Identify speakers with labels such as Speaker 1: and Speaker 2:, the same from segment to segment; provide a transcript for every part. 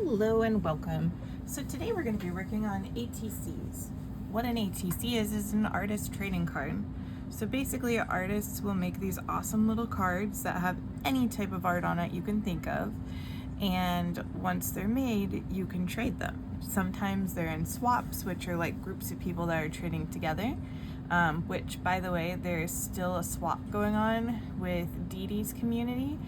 Speaker 1: Hello and welcome. So today we're going to be working on ATCs. What an ATC is an artist trading card. So basically artists will make these awesome little cards that have any type of art on it you can think of, and once they're made you can trade them. Sometimes they're in swaps, which are like groups of people that are trading together, which by the way there's still a swap going on with Dee Dee's community.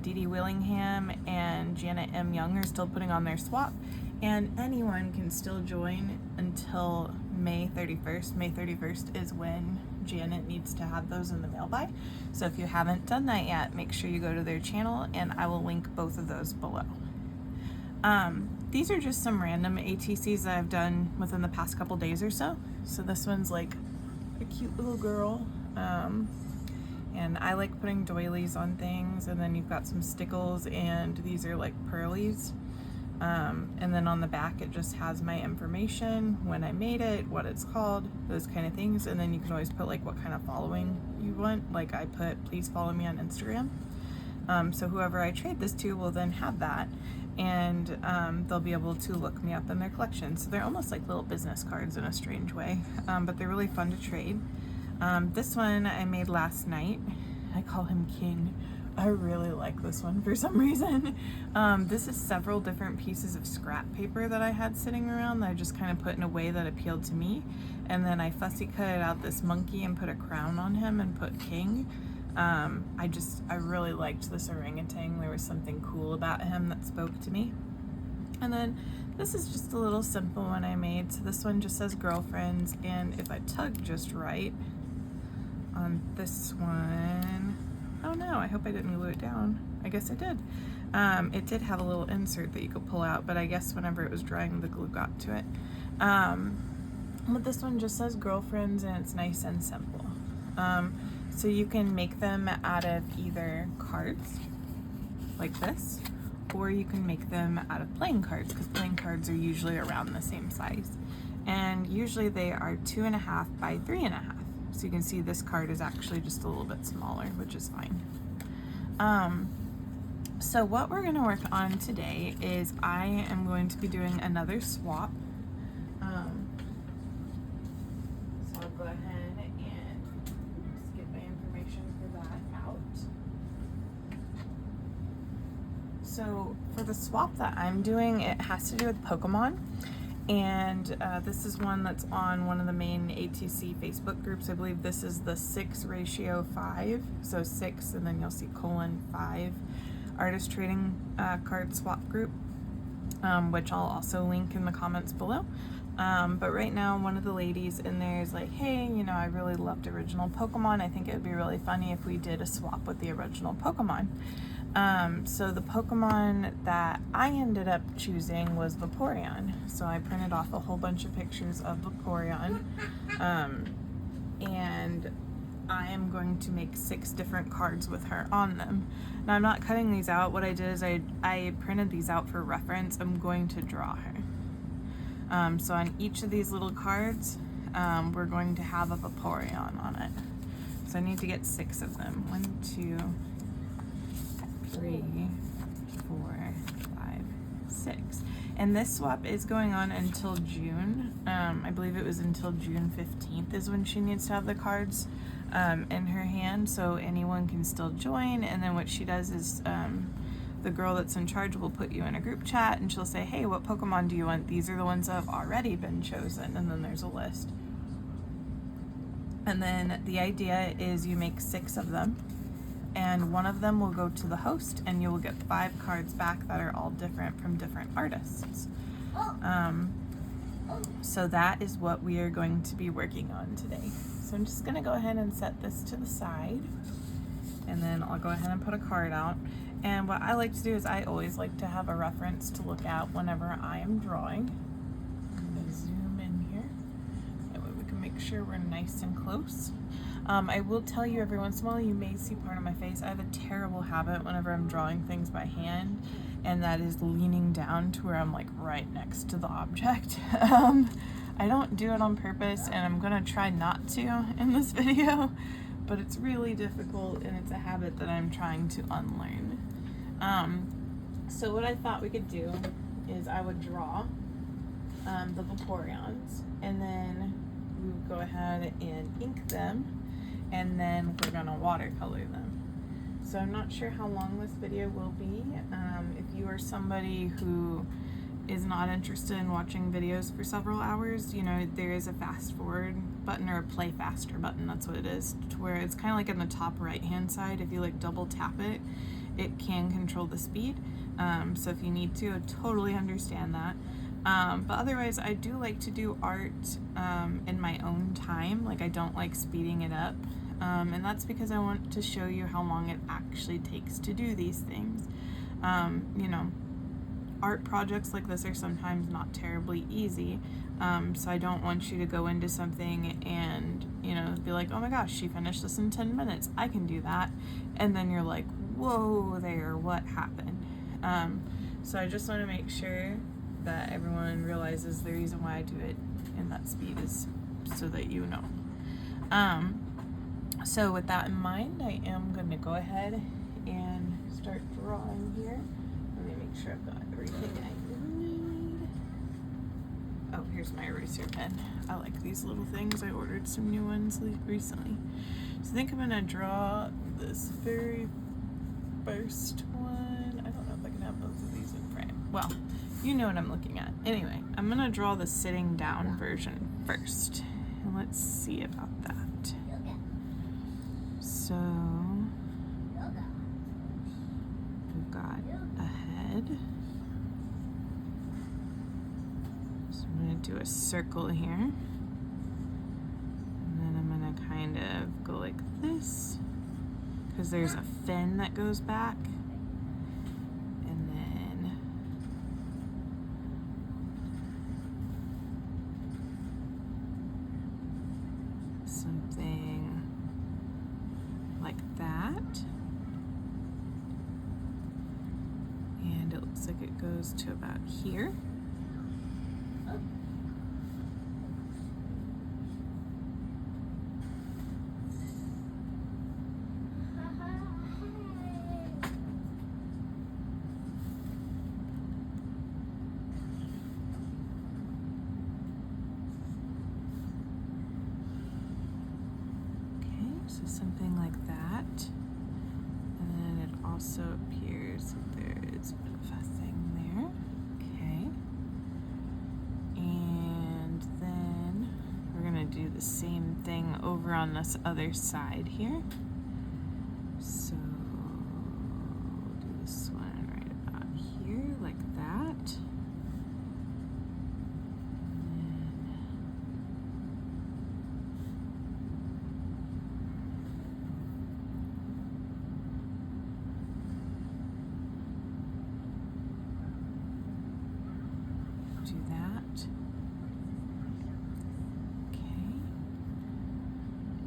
Speaker 1: Dee Dee Willingham and Janet M. Young are still putting on their swap, and anyone can still join until May 31st. May 31st is when Janet needs to have those in the mail by. So if you haven't done that yet, make sure you go to their channel, and I will link both of those below. These are just some random ATCs that I've done within the past couple days or so. So this one's like a cute little girl. And I like putting doilies on things, and then you've got some stickles, and these are like pearlies. And then on the back it just has my information, when I made it, what it's called, those kind of things. And then you can always put like what kind of following you want. Like I put, please follow me on Instagram. So whoever I trade this to will then have that, and they'll be able to look me up in their collection. So they're almost like little business cards in a strange way, but they're really fun to trade. This one I made last night. I call him King. I really like this one for some reason. This is several different pieces of scrap paper that I had sitting around that I just kind of put in a way that appealed to me. And then I fussy cut out this monkey and put a crown on him and put King. I really liked this orangutan. There was something cool about him that spoke to me. And then this is just a little simple one I made. So this one just says girlfriends, and if I tug just right on this one, oh no, I hope I didn't glue it down. I guess I did. It did have a little insert that you could pull out, but I guess whenever it was drying the glue got to it. But this one just says girlfriends, and it's nice and simple. So you can make them out of either cards like this, or you can make them out of playing cards, because playing cards are usually around the same size, and usually they are 2.5 by 3.5. So you can see this card is actually just a little bit smaller, which is fine. So what we're going to work on today is I am going to be doing another swap. So I'll go ahead and just get my information for that out. So for the swap that I'm doing, it has to do with Pokemon. And this is one that's on one of the main ATC Facebook groups. I believe this is the 6:5, so 6 and then you'll see :5 artist trading card swap group, which I'll also link in the comments below. But right now one of the ladies in there is like, hey, you know, I really loved original Pokemon. I think it would be really funny if we did a swap with the original Pokemon. So the Pokemon that I ended up choosing was Vaporeon. So I printed off a whole bunch of pictures of Vaporeon, and I am going to make 6 different cards with her on them. Now I'm not cutting these out. What I did is I printed these out for reference. I'm going to draw her. So on each of these little cards, we're going to have a Vaporeon on it. So I need to get 6 of them. 1, 2, 3, 4, 5, 6. And this swap is going on until June. I believe it was until June 15th is when she needs to have the cards in her hand, so anyone can still join. And then what she does is the girl that's in charge will put you in a group chat, and she'll say, hey, what Pokemon do you want? These are the ones that have already been chosen, and then there's a list. And then the idea is you make 6 of them, and one of them will go to the host, and you will get 5 cards back that are all different from different artists. So that is what we are going to be working on today. So I'm just going to go ahead and set this to the side, and then I'll go ahead and put a card out. And what I like to do is I always like to have a reference to look at whenever I am drawing. I'm going to zoom in here, that way we can make sure we're nice and close. I will tell you, every once in a while you may see part of my face. I have a terrible habit whenever I'm drawing things by hand, and that is leaning down to where I'm like right next to the object. I don't do it on purpose, and I'm gonna try not to in this video, but it's really difficult, and it's a habit that I'm trying to unlearn. So what I thought we could do is I would draw the Vaporeons, and then we would go ahead and ink them, and then we're gonna watercolor them. So I'm not sure how long this video will be. If you are somebody who is not interested in watching videos for several hours, you know, there is a fast forward button or a play faster button, that's what it is, to where it's kind of like in the top right hand side. If you like double tap it, it can control the speed. So if you need to, I totally understand that. But otherwise, I do like to do art in my own time. Like, I don't like speeding it up. And that's because I want to show you how long it actually takes to do these things. You know, art projects like this are sometimes not terribly easy. So I don't want you to go into something and, you know, be like, oh my gosh, she finished this in 10 minutes. I can do that. And then you're like, whoa there, what happened? So I just want to make sure that everyone realizes the reason why I do it in that speed is so that you know. So with that in mind, I am going to go ahead and start drawing here. Let me make sure I've got everything I need. Oh, here's my eraser pen. I like these little things. I ordered some new ones recently. So I think I'm going to draw this very first one. I don't know if I can have both of these in frame. Well, you know what I'm looking at. Anyway, I'm going to draw the sitting down version first. And let's see about that. So, we've got a head. So I'm going to do a circle here. And then I'm going to kind of go like this, because there's a fin that goes back. And then something like that, and it looks like it goes to about here. So something like that, and then it also appears that there is a bit of a thing there. Okay, and then we're gonna do the same thing over on this other side here. So we'll do this one right about here, like that. Do that. Okay.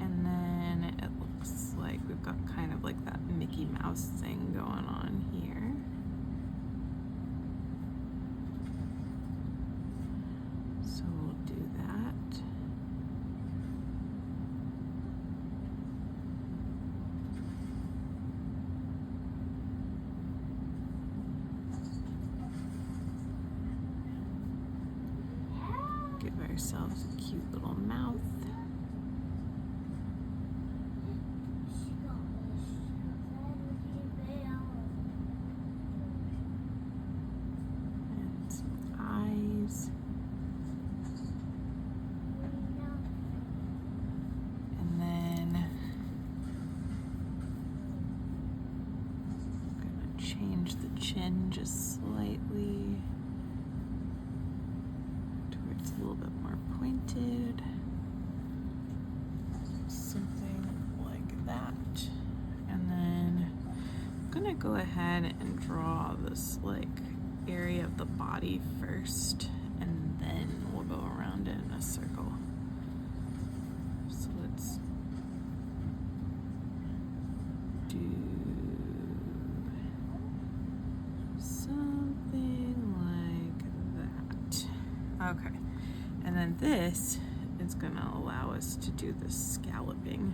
Speaker 1: And then it looks like we've got kind of like that Mickey Mouse thing going on here. So we'll do that. Give ourselves a cute little mouth. And some eyes. And then I'm gonna change the chin just slightly. It's a little bit more pointed, something like that. And then I'm gonna go ahead and draw this like area of the body first, and then we'll go around it in a circle. So let's do something like that. Okay. And then this is going to allow us to do the scalloping.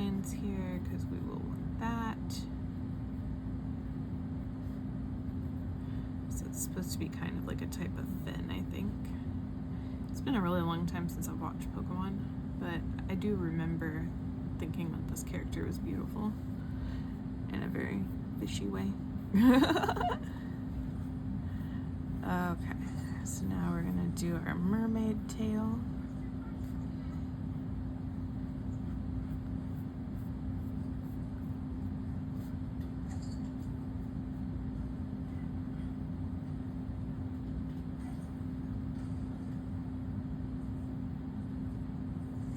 Speaker 1: lines here because we will want that. So it's supposed to be kind of like a type of fin, I think. It's been a really long time since I've watched Pokemon, but I do remember thinking that this character was beautiful in a very fishy way. Okay, so now we're gonna do our mermaid tail.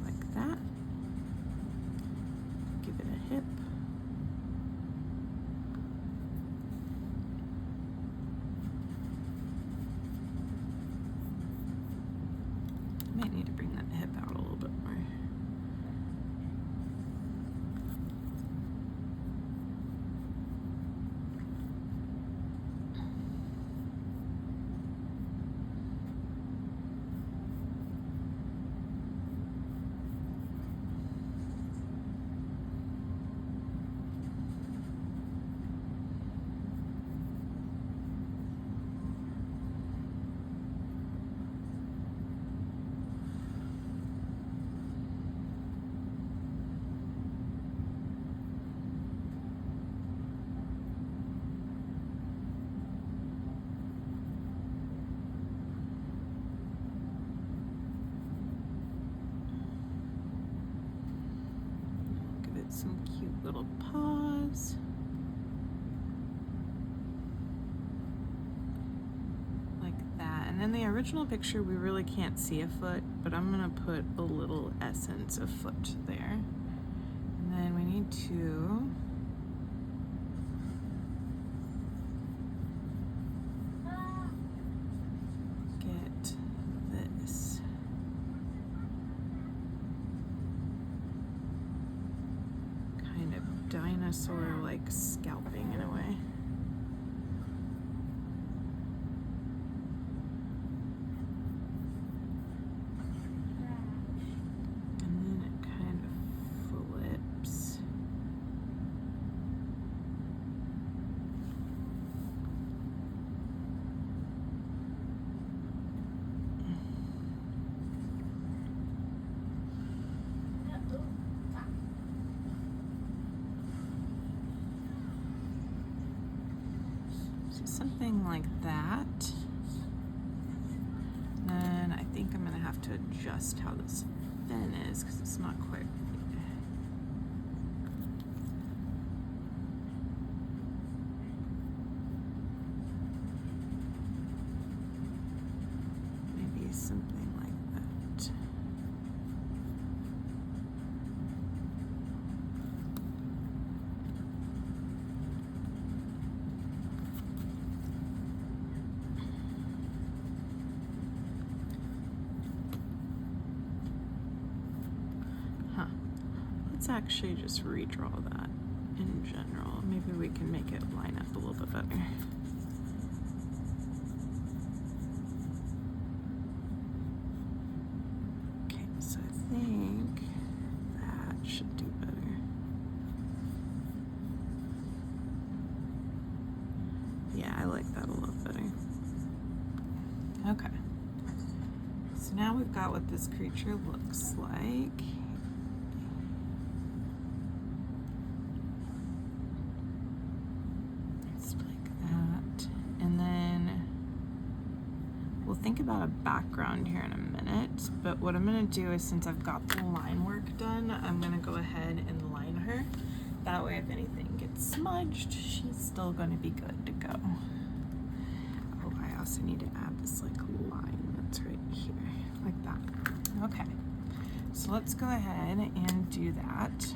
Speaker 1: Like that. Give it a hip. Might need to bring that hip out a little bit more. Some cute little paws. Like that. And in the original picture, we really can't see a foot, but I'm gonna put a little essence of foot there. And then we need to get this. Dinosaur like scalping in a way. And then it kind of flips. Something like that. And I think I'm gonna have to adjust how this fin is because it's not quite right. Maybe something like that. Let's actually just redraw that in general. Maybe we can make it line up a little bit better. Okay, so I think that should do better. Yeah, I like that a little better. Okay. So now we've got what this creature looks like. Think about a background here in a minute, but what I'm going to do is, since I've got the line work done, I'm going to go ahead and line her. That way if anything gets smudged, she's still going to be good to go. Oh, I also need to add this like line that's right here, like that. Okay, so let's go ahead and do that.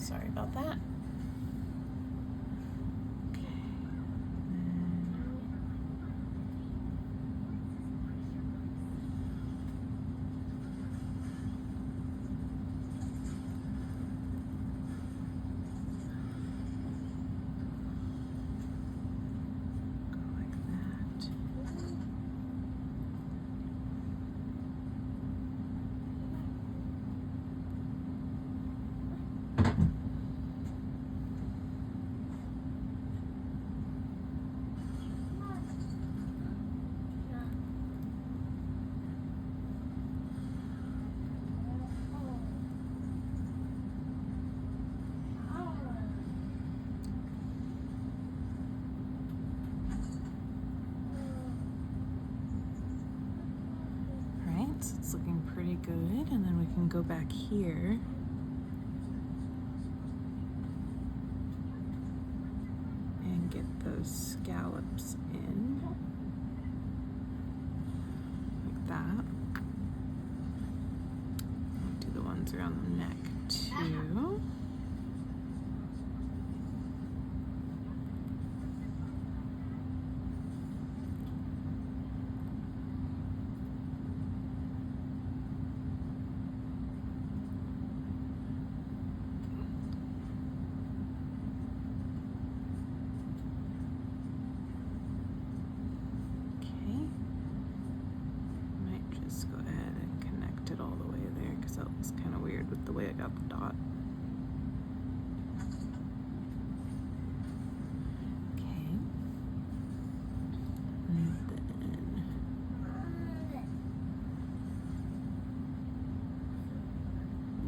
Speaker 1: Sorry about that. So it's looking pretty good, and then we can go back here and get those scallops in like that. I'll do the ones around the neck too. With the way I got the dot. Okay. And then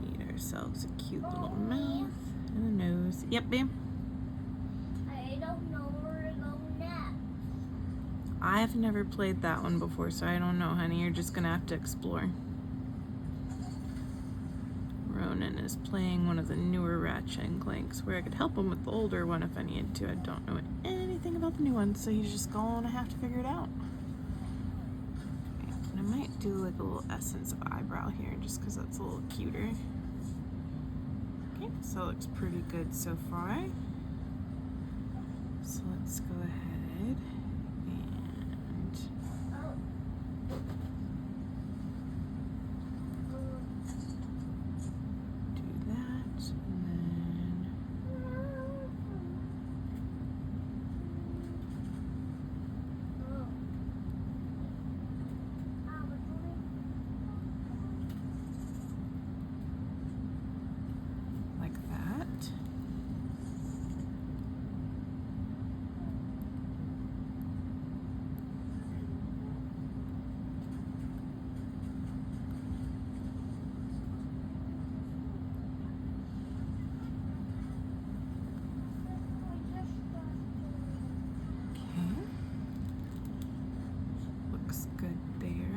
Speaker 1: need ourselves a cute little mouth and a nose. Yep, babe.
Speaker 2: I don't know where to go next.
Speaker 1: I've never played that one before, so I don't know, honey. You're just gonna have to explore. Ronan is playing one of the newer Ratchet and Clanks, where I could help him with the older one if I needed to. I don't know anything about the new one, so he's just gonna have to figure it out. Okay, and I might do like a little essence of eyebrow here, just because that's a little cuter. Okay, so it looks pretty good so far. So let's go ahead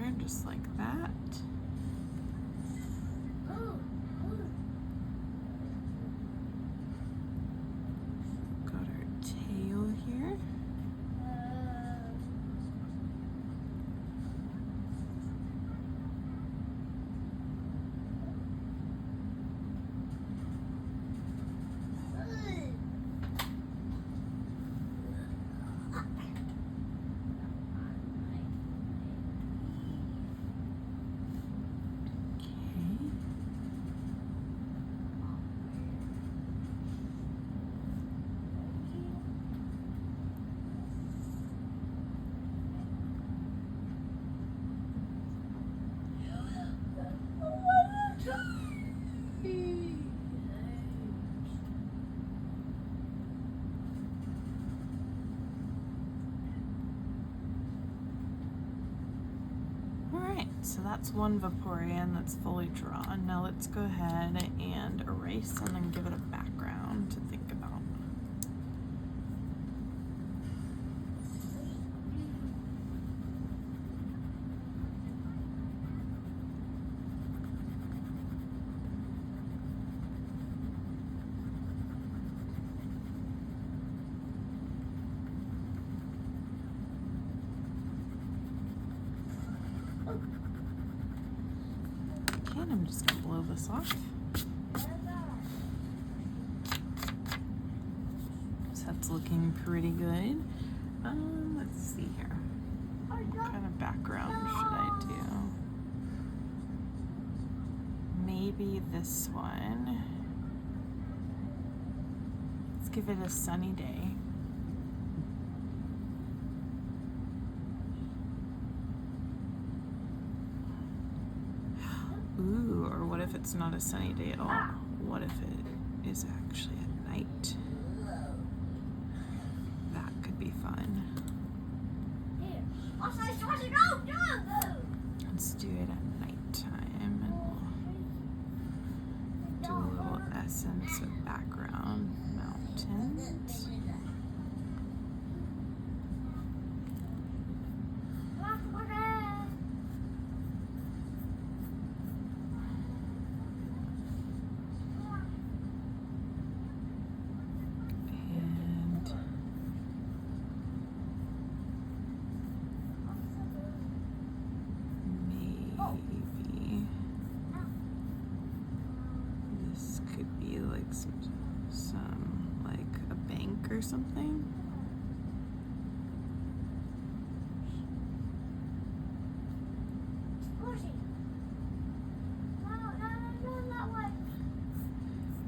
Speaker 1: and just like that. Got our tail here. So that's one Vaporeon that's fully drawn. Now let's go ahead and erase and then give it a background to think about. I'm just going to blow this off. That's looking pretty good. Let's see here. What kind of background should I do? Maybe this one. Let's give it a sunny day. Ooh, or what if it's not a sunny day at all? What if it is actually at night? That could be fun. Let's do it at nighttime, and we'll do a little essence of background. Mountains. Some like a bank or something.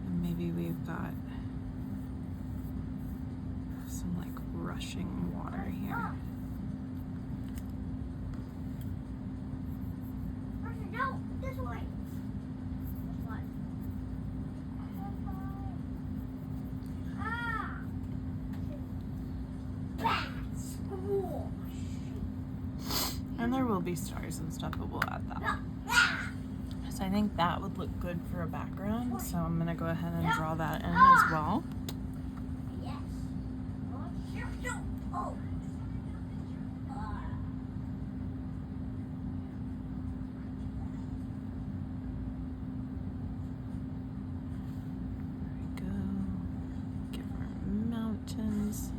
Speaker 1: And maybe we've got some like rushing water here.
Speaker 2: No, this way.
Speaker 1: And there will be stars and stuff, but we'll add that. So I think that would look good for a background. So I'm gonna go ahead and draw that in as well.
Speaker 2: Yes. Oh.
Speaker 1: There we go. Give our mountains.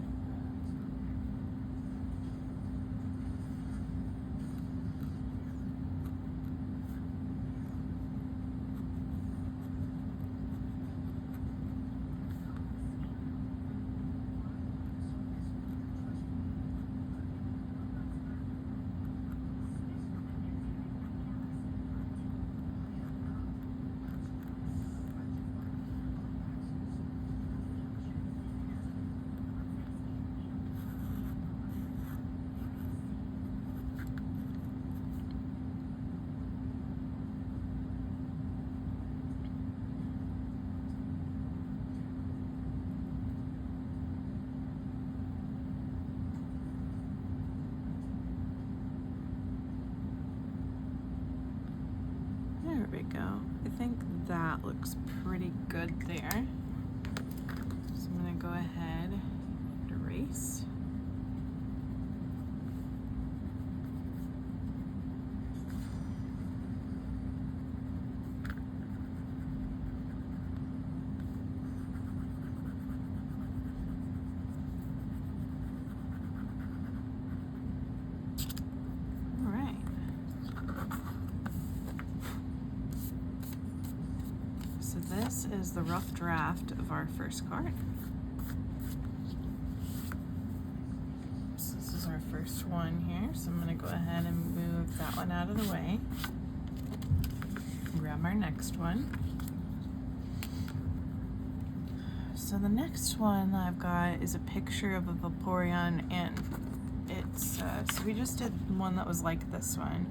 Speaker 1: There we go. I think that looks pretty good there. So I'm gonna go ahead and erase. So this is the rough draft of our first card. So this is our first one here. So I'm gonna go ahead and move that one out of the way. Grab our next one. So the next one I've got is a picture of a Vaporeon, and it's, so we just did one that was like this one.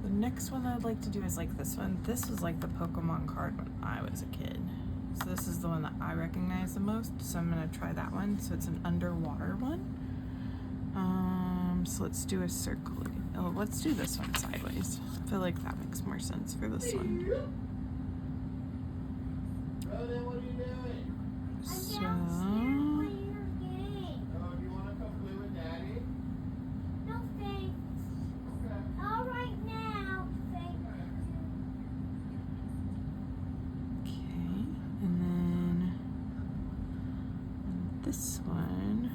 Speaker 1: The next one I'd like to do is like this one. This was like the Pokemon card when I was a kid. So this is the one that I recognize the most. So I'm gonna try that one. So it's an underwater one. So let's do a circle. Oh, let's do this one sideways. I feel like that makes more sense for this one.
Speaker 2: Brother, what are you doing?
Speaker 1: So,
Speaker 2: Do you want to come play with Daddy? No, thanks. Okay. All right now. Thank you.
Speaker 1: okay, and then on this one,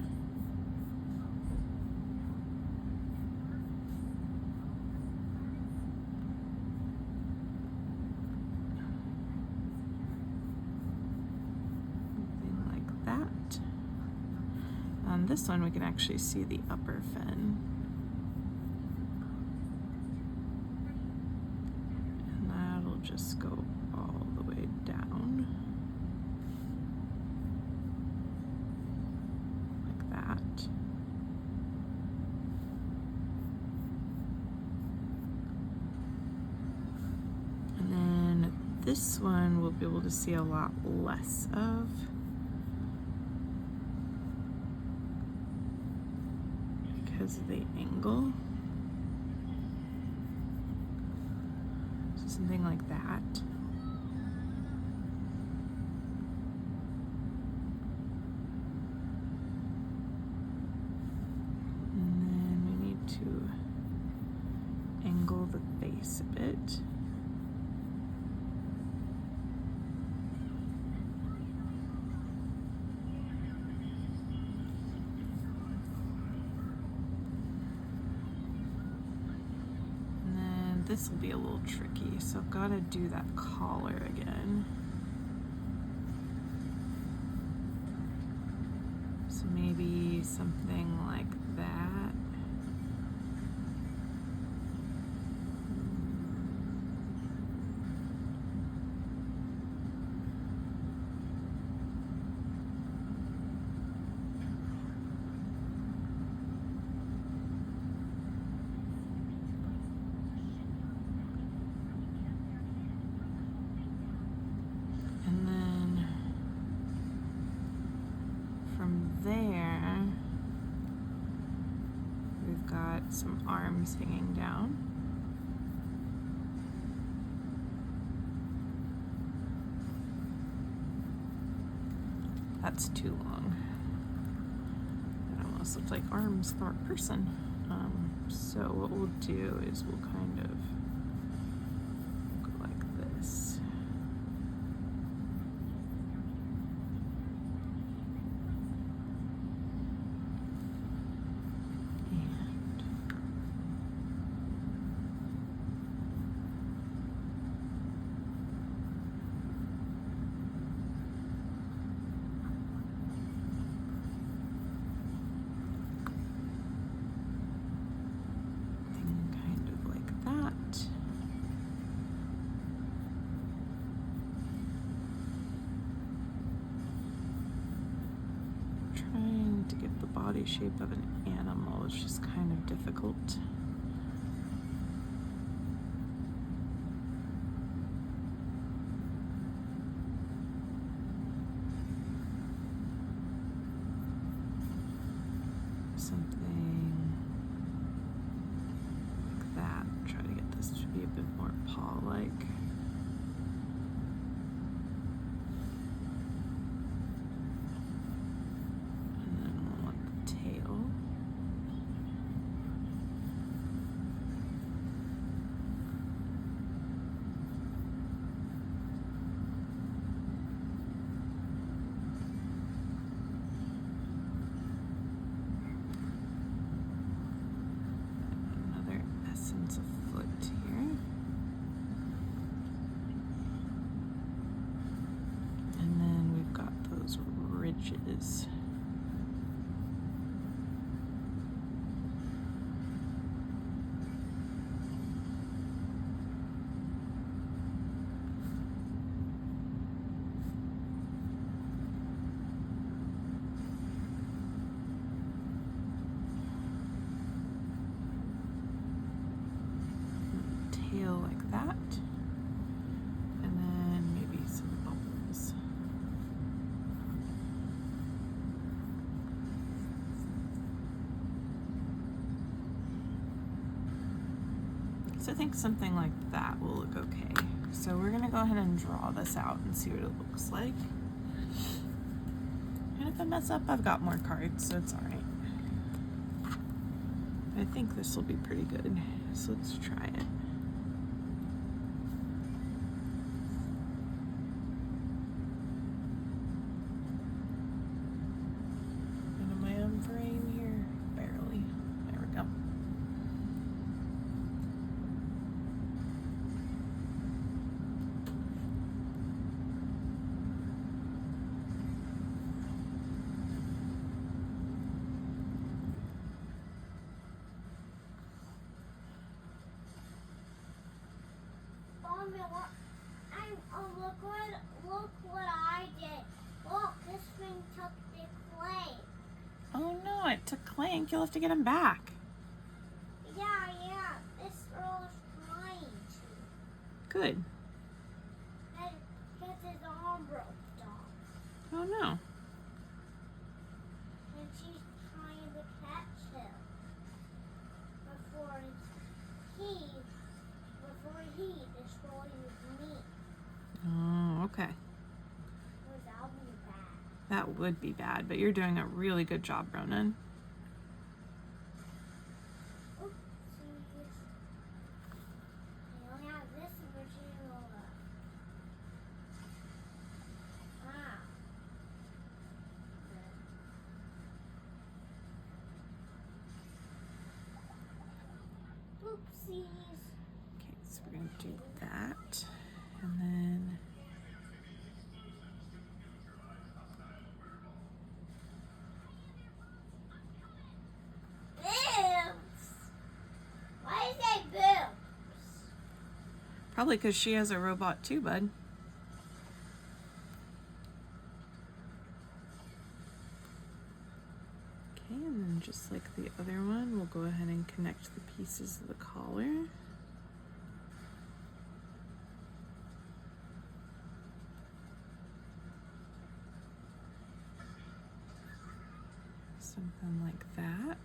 Speaker 1: something like that. On this one, we can actually see the upper fin. And that'll just go all the way down. Like that. And then this one we'll be able to see a lot less of. Because of the angle. So something like that. And then we need to angle the face a bit. This will be a little tricky, so I've got to do that collar again. So maybe something like that. There, we've got some arms hanging down. That's too long. It almost looks like arms for a person. So what we'll do is we'll kind of go like this. To get the body shape of an animal is just kind of difficult. Something like that. Try to get this to be a bit more paw-like. A foot here, and then we've got those ridges. Tail like that, and then maybe some bubbles. So I think something like that will look okay. So we're gonna go ahead and draw this out and see what it looks like. And if I mess up, I've got more cards, so it's all right. I think this will be pretty good, so let's try it. Frame here, barely. There we go.
Speaker 2: Mommy, what? Look what I did. Look, this thing took the clay.
Speaker 1: Oh no, it took Clank. You'll have to get him back.
Speaker 2: Yeah. This girl is trying to.
Speaker 1: Good.
Speaker 2: Because his arm broke off.
Speaker 1: Oh no.
Speaker 2: And she's trying to catch him before he destroys me.
Speaker 1: Oh, okay.
Speaker 2: Because that'll be bad.
Speaker 1: That would be bad, but you're doing a really good job, Ronan.
Speaker 2: Oopsies. I only have this original left. Ah. Oopsies.
Speaker 1: Okay, so we're going to do that. And then...
Speaker 2: Boobs. Why is it boobs?
Speaker 1: Probably because she has a robot too, bud. Okay, and then just like the other one, we'll go ahead and connect the pieces of the collar. Something like that.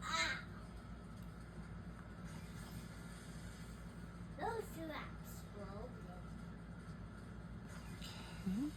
Speaker 2: Ah. Those two exploded.
Speaker 1: Okay.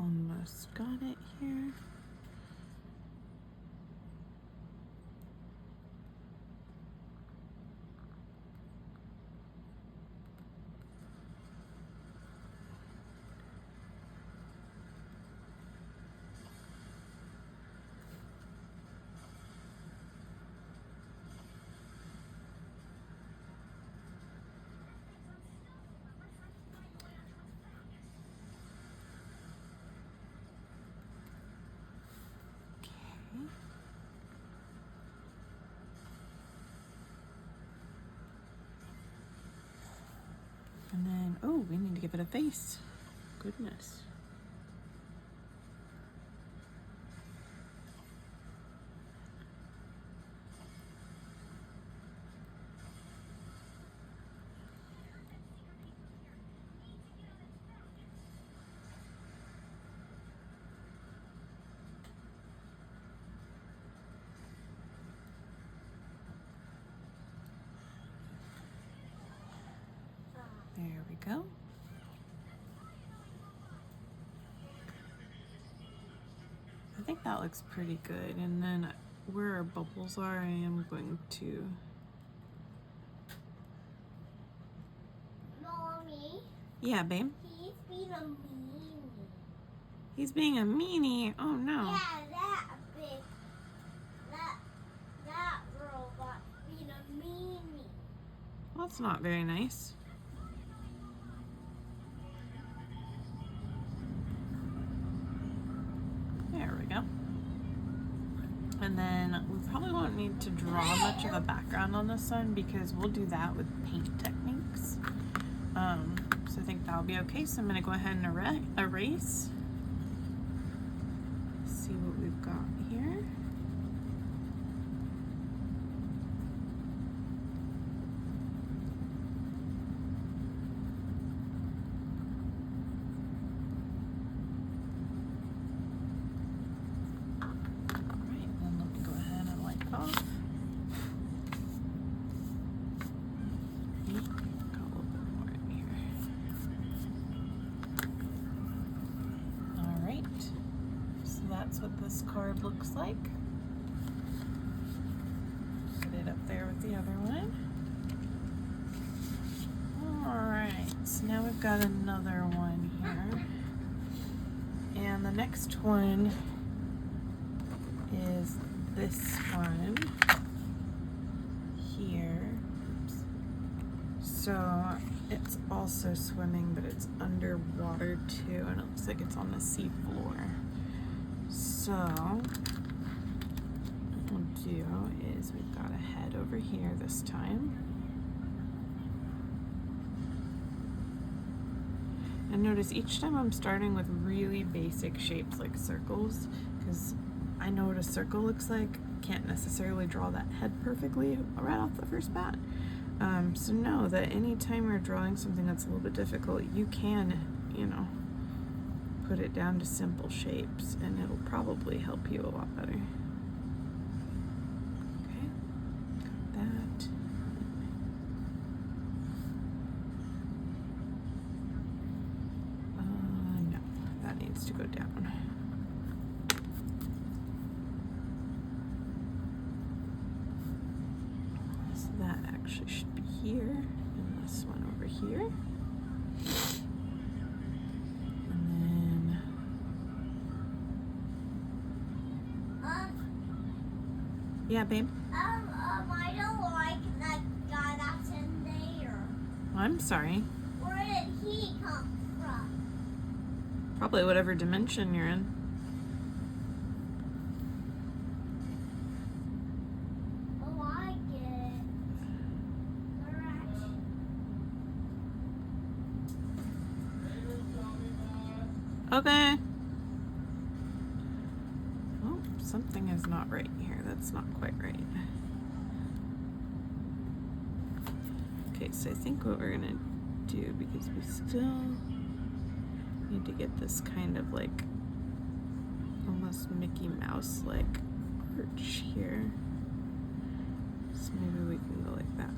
Speaker 1: Almost got it here. Okay. And then, oh, we need to give it a face. Goodness. There we go. I think that looks pretty good. And then where our bubbles are, I am going to...
Speaker 2: Mommy,
Speaker 1: Yeah, babe.
Speaker 2: he's being a meanie.
Speaker 1: He's being a meanie. Oh, no.
Speaker 2: Yeah, that robot being a meanie.
Speaker 1: Well, that's not very nice. There we go. And then we probably won't need to draw much of a background on this one because we'll do that with paint techniques. So I think that'll be okay. So I'm going to go ahead and erase. See what we've got here. this card looks like. Put it up there with the other one. Alright, so now we've got another one here. And the next one is this one here. Oops. So it's also swimming, but it's underwater too, and it looks like it's on the sea floor. So what we'll do is we've got a head over here this time. And notice each time I'm starting with really basic shapes like circles, because I know what a circle looks like. Can't necessarily draw that head perfectly right off the first bat. So know that anytime you're drawing something that's a little bit difficult, you can, you know, put it down to simple shapes and it'll probably help you a lot better. Okay, got that. No, that needs to go down. So that actually should be here, and this one over here. And then yeah, babe.
Speaker 2: I don't like that guy that's in there.
Speaker 1: I'm sorry.
Speaker 2: Where did he come from?
Speaker 1: Probably whatever dimension you're in.
Speaker 2: Oh, I get it. Alright.
Speaker 1: Okay. Oh, something is not right here. That's not quite right. Okay, so I think what we're gonna do, because we still need to get this kind of like almost Mickey Mouse like arch here. So maybe we can go like that.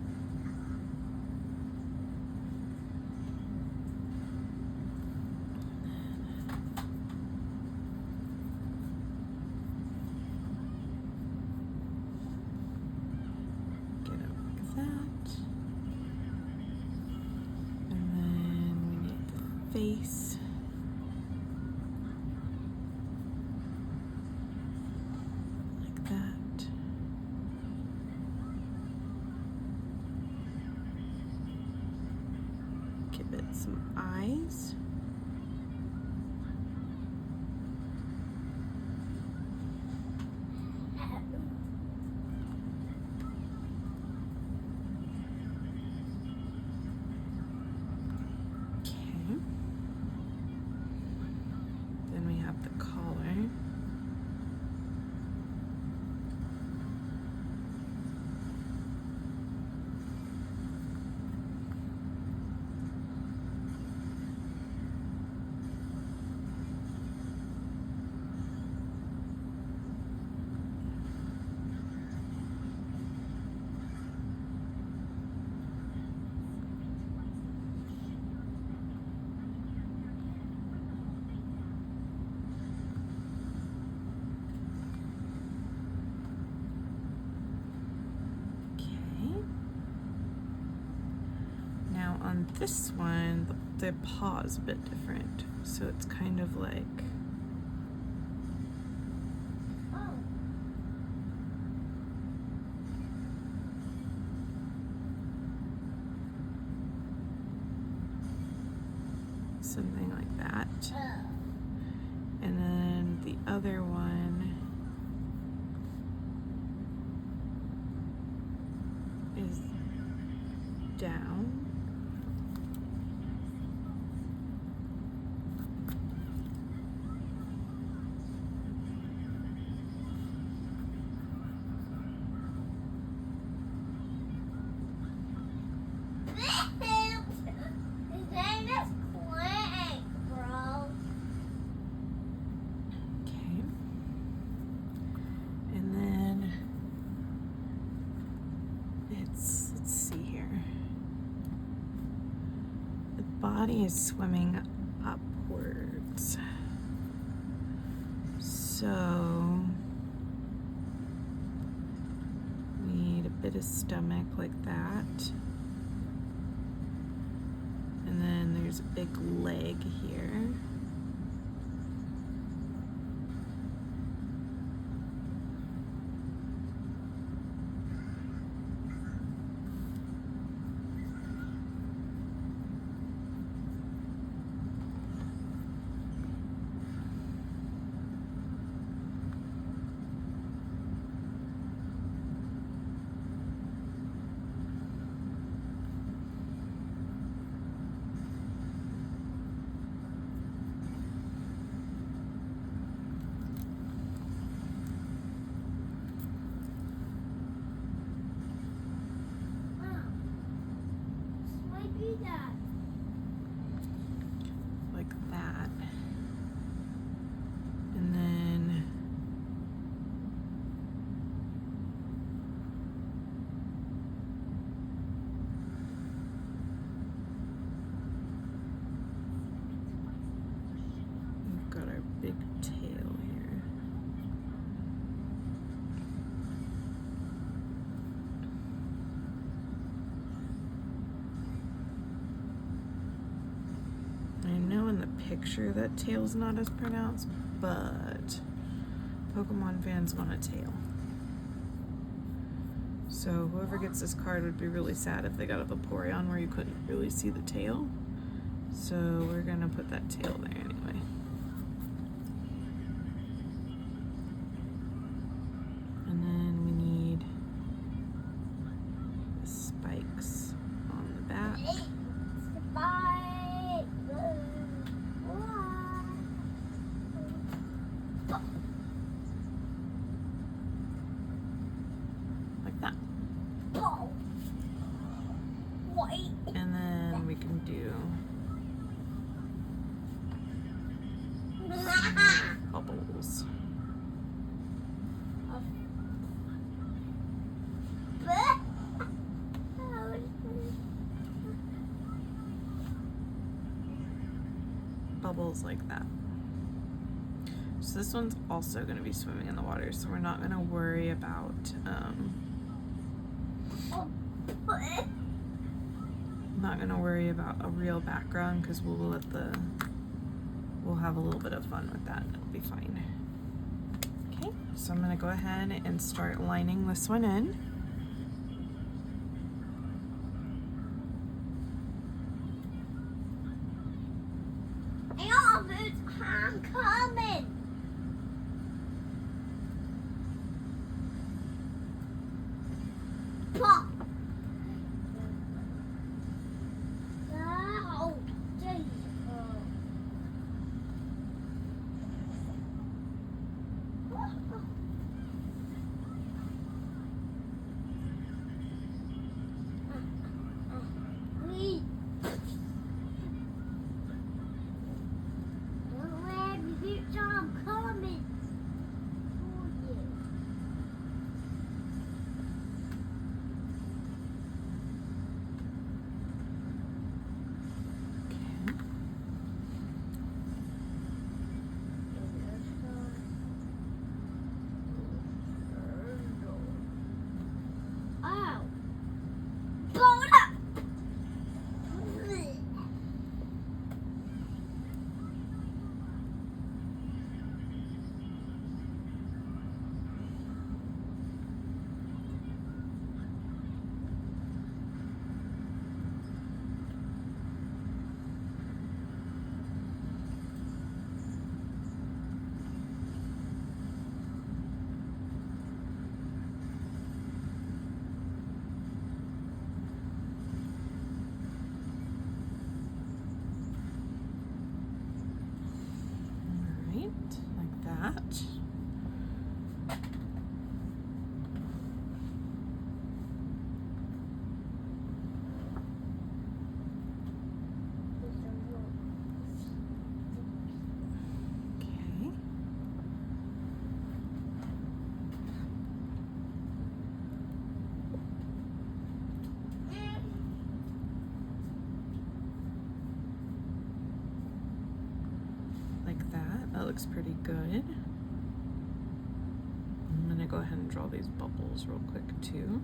Speaker 1: Get it like that. And then we need the face. Like that. Give it some eyes. Okay. Then we have the collar. On this one, the paw is a bit different, so it's kind of like
Speaker 2: Oh.
Speaker 1: something like that. And then the other one is down.
Speaker 2: His name is Clank, bro.
Speaker 1: Okay. And then let's see here. The body is swimming upwards. So bit of stomach like that. And then there's a big leg here. Like that. And then we've got our big tail here. I know in the picture that tail's not as pronounced, but Pokemon fans want a tail. So whoever gets this card would be really sad if they got a Vaporeon where you couldn't really see the tail. So we're gonna put that tail there anyway. And then we need the spikes on the back. Like that. And then we can do bubbles. Bubbles like that. So this one's also going to be swimming in the water, so we're not going to worry about a real background, because we'll have a little bit of fun with that and it'll be fine. Okay, so I'm going to go ahead and start lining this one in.
Speaker 2: I'm coming. Pop. Oh, Jesus. Please. I'm coming for you. Oh. Blow it up.
Speaker 1: Like that. Okay. Like that. That looks pretty good. I'm gonna go ahead and draw these bubbles real quick too.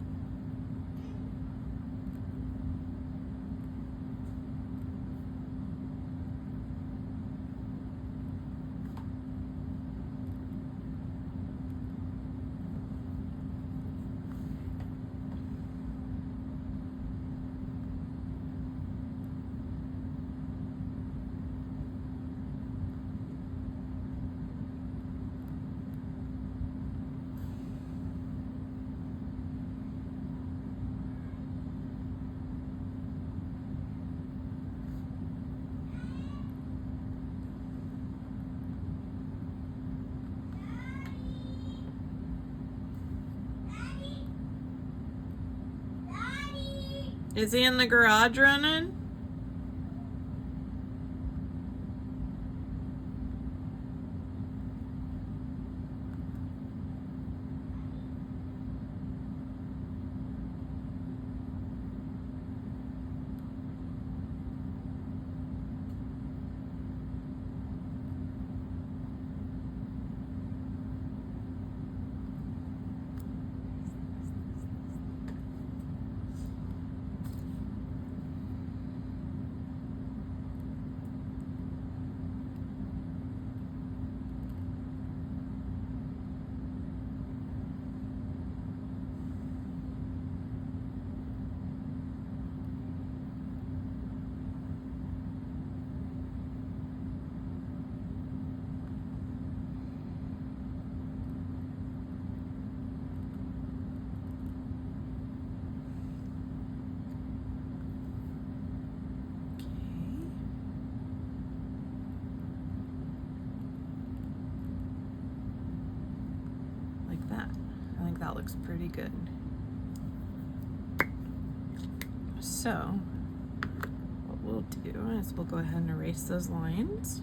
Speaker 1: Is he in the garage running? Like that. I think that looks pretty good. So, what we'll do is we'll go ahead and erase those lines.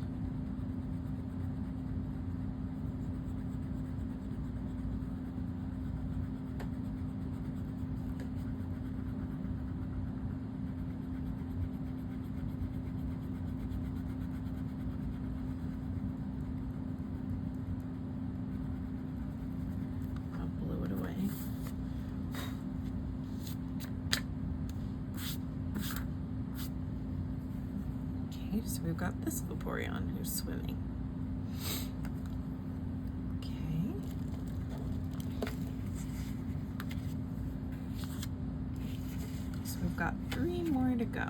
Speaker 1: So we've got this Vaporeon who's swimming. Okay. So we've got 3 more to go.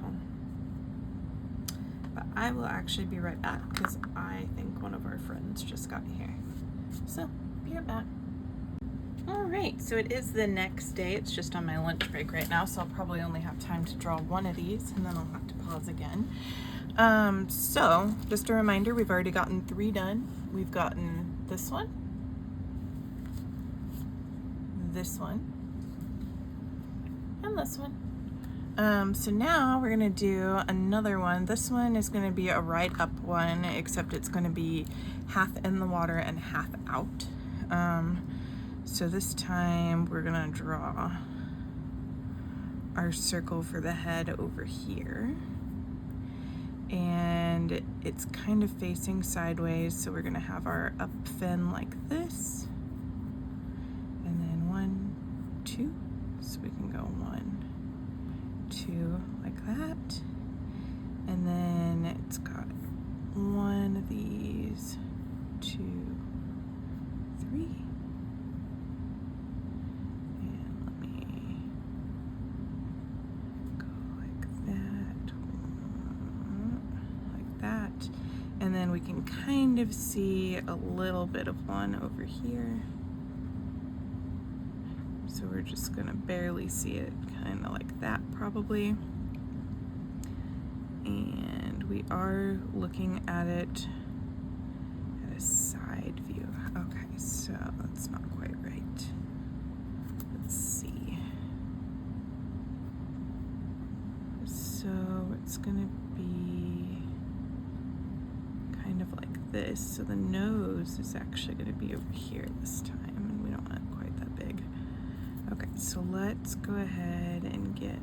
Speaker 1: But I will actually be right back because I think one of our friends just got here. So, be right back. Alright, so it is the next day. It's just on my lunch break right now, so I'll probably only have time to draw one of these and then I'll have to pause again. So just a reminder, we've already gotten 3 done. We've gotten this one, and this one. So now we're gonna do another one. This one is gonna be a right up one, except it's gonna be half in the water and half out. So this time we're gonna draw our circle for the head over here. And it's kind of facing sideways, so we're gonna have our up fin like this, and then 1, 2, so we can go 1, 2 like that, and then it's got 1 of these, 2, 3, and let me go like that. That, and then we can kind of see a little bit of one over here, so we're just gonna barely see it, kind of like that probably, and we are looking at it at a side view. Okay, so that's not quite right. Let's see. So it's gonna be kind of like this, so the nose is actually going to be over here this time, and we don't want it quite that big. Okay, so let's go ahead and get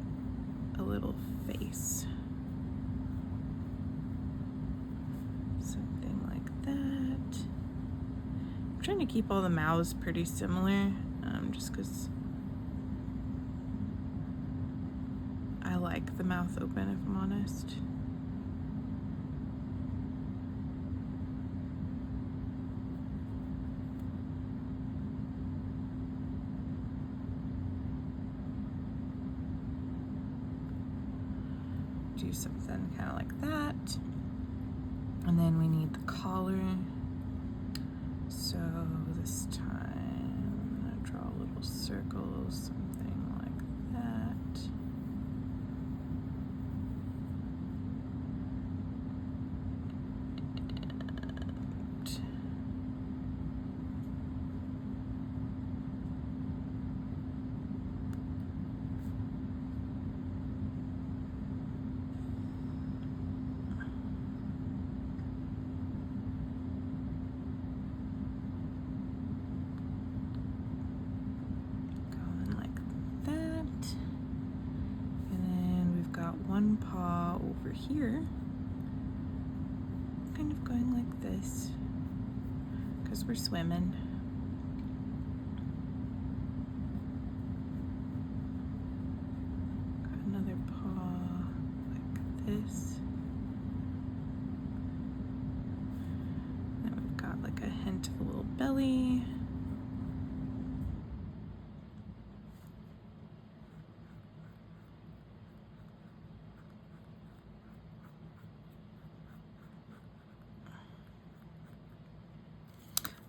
Speaker 1: a little face. Something like that. I'm trying to keep all the mouths pretty similar, just because I like the mouth open, if I'm honest. Do something kind of like that, and then we need the collar. So this time I'm gonna draw a little circle, something like that. one paw over here, kind of going like this, because we're swimming. Got another paw like this. Then we've got like a hint of a little belly.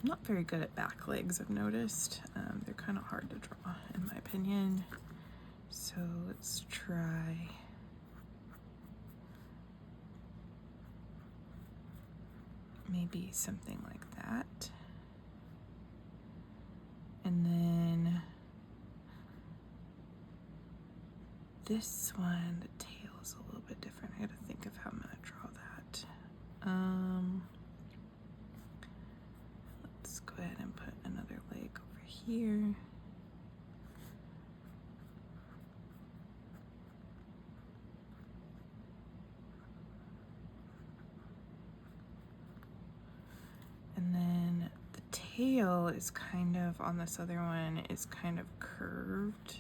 Speaker 1: I'm not very good at back legs, I've noticed. They're kind of hard to draw, in my opinion. So let's try maybe something like that. And then this one, the tail is a little bit different. I gotta think of how I'm gonna draw that. Let's go ahead and put another leg over here. And then the tail is kind of, on this other one, is kind of curved.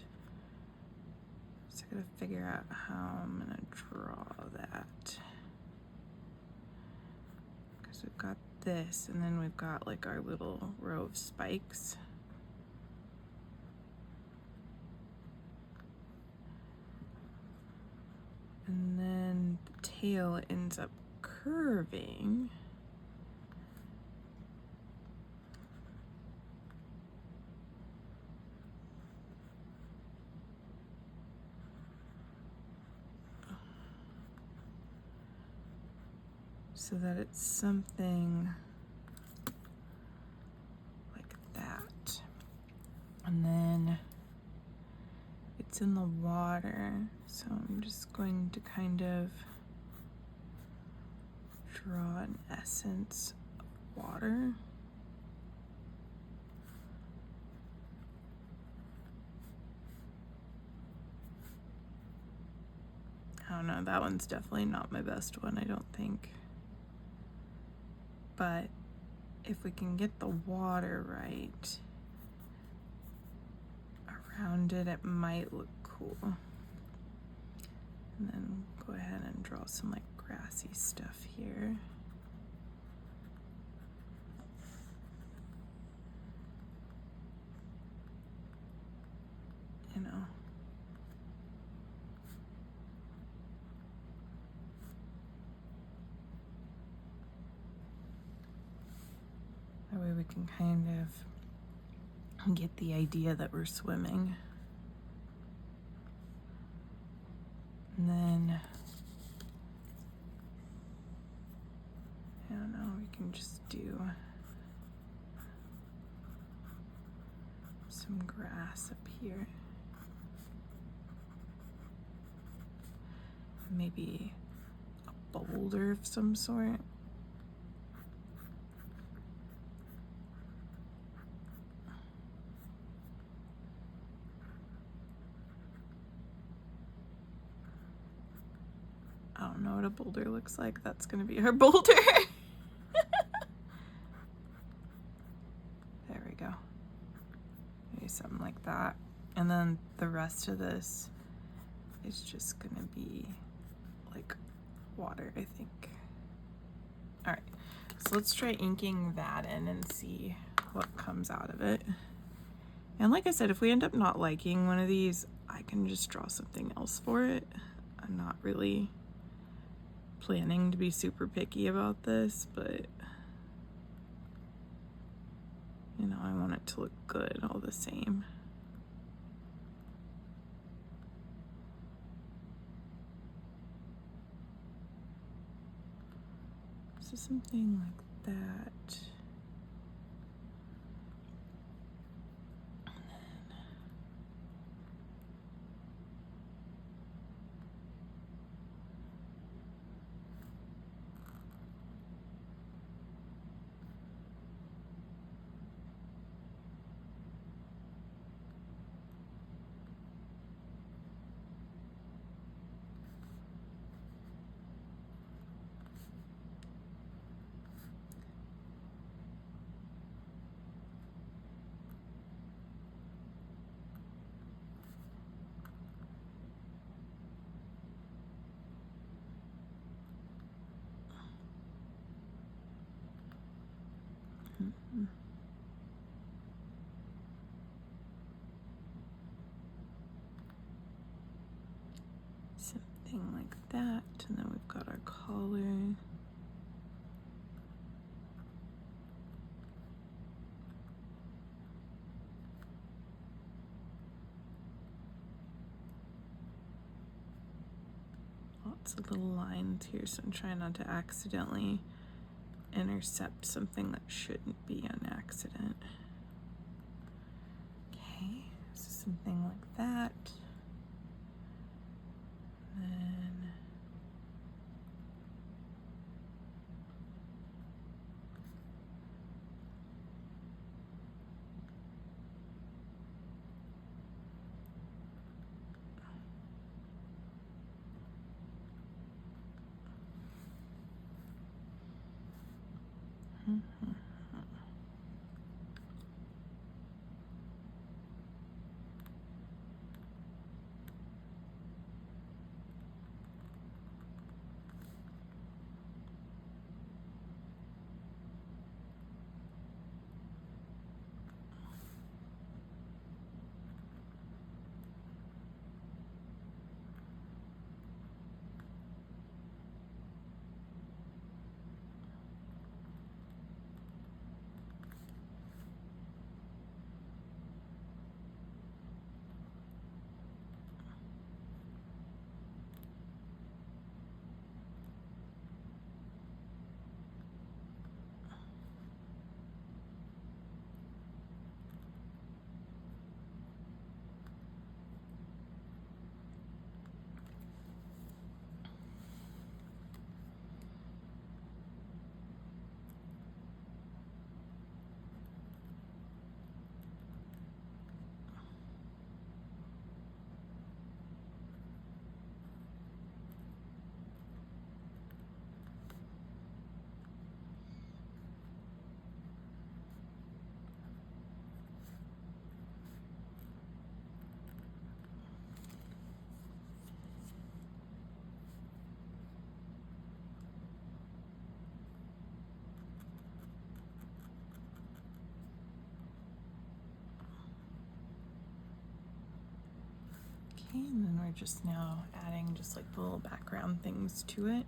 Speaker 1: So I gotta figure out how I'm gonna draw that. Because we've got this, and then we've got like our little row of spikes. And then the tail ends up curving. So that it's something like that. And then it's in the water, so I'm just going to kind of draw an essence of water. I don't know, that one's definitely not my best one, I don't think. But if we can get the water right around it, it might look cool. And then go ahead and draw some like grassy stuff here. You know. That way we can kind of get the idea that we're swimming. And then, I don't know, we can just do some grass up here. Maybe a boulder of some sort. I don't know what a boulder looks like. That's gonna be our boulder. There we go. Maybe something like that. And then the rest of this is just gonna be like water, I think. All right, so let's try inking that in and see what comes out of it. And like I said, if we end up not liking one of these, I can just draw something else for it. I'm not really planning to be super picky about this, but you know, I want it to look good all the same. So something like that. something like that, and then we've got our collar. Lots of little lines here, so I'm trying not to accidentally intercept something that shouldn't be an accident. Okay, so something like that. Then and then we're just now adding just like the little background things to it.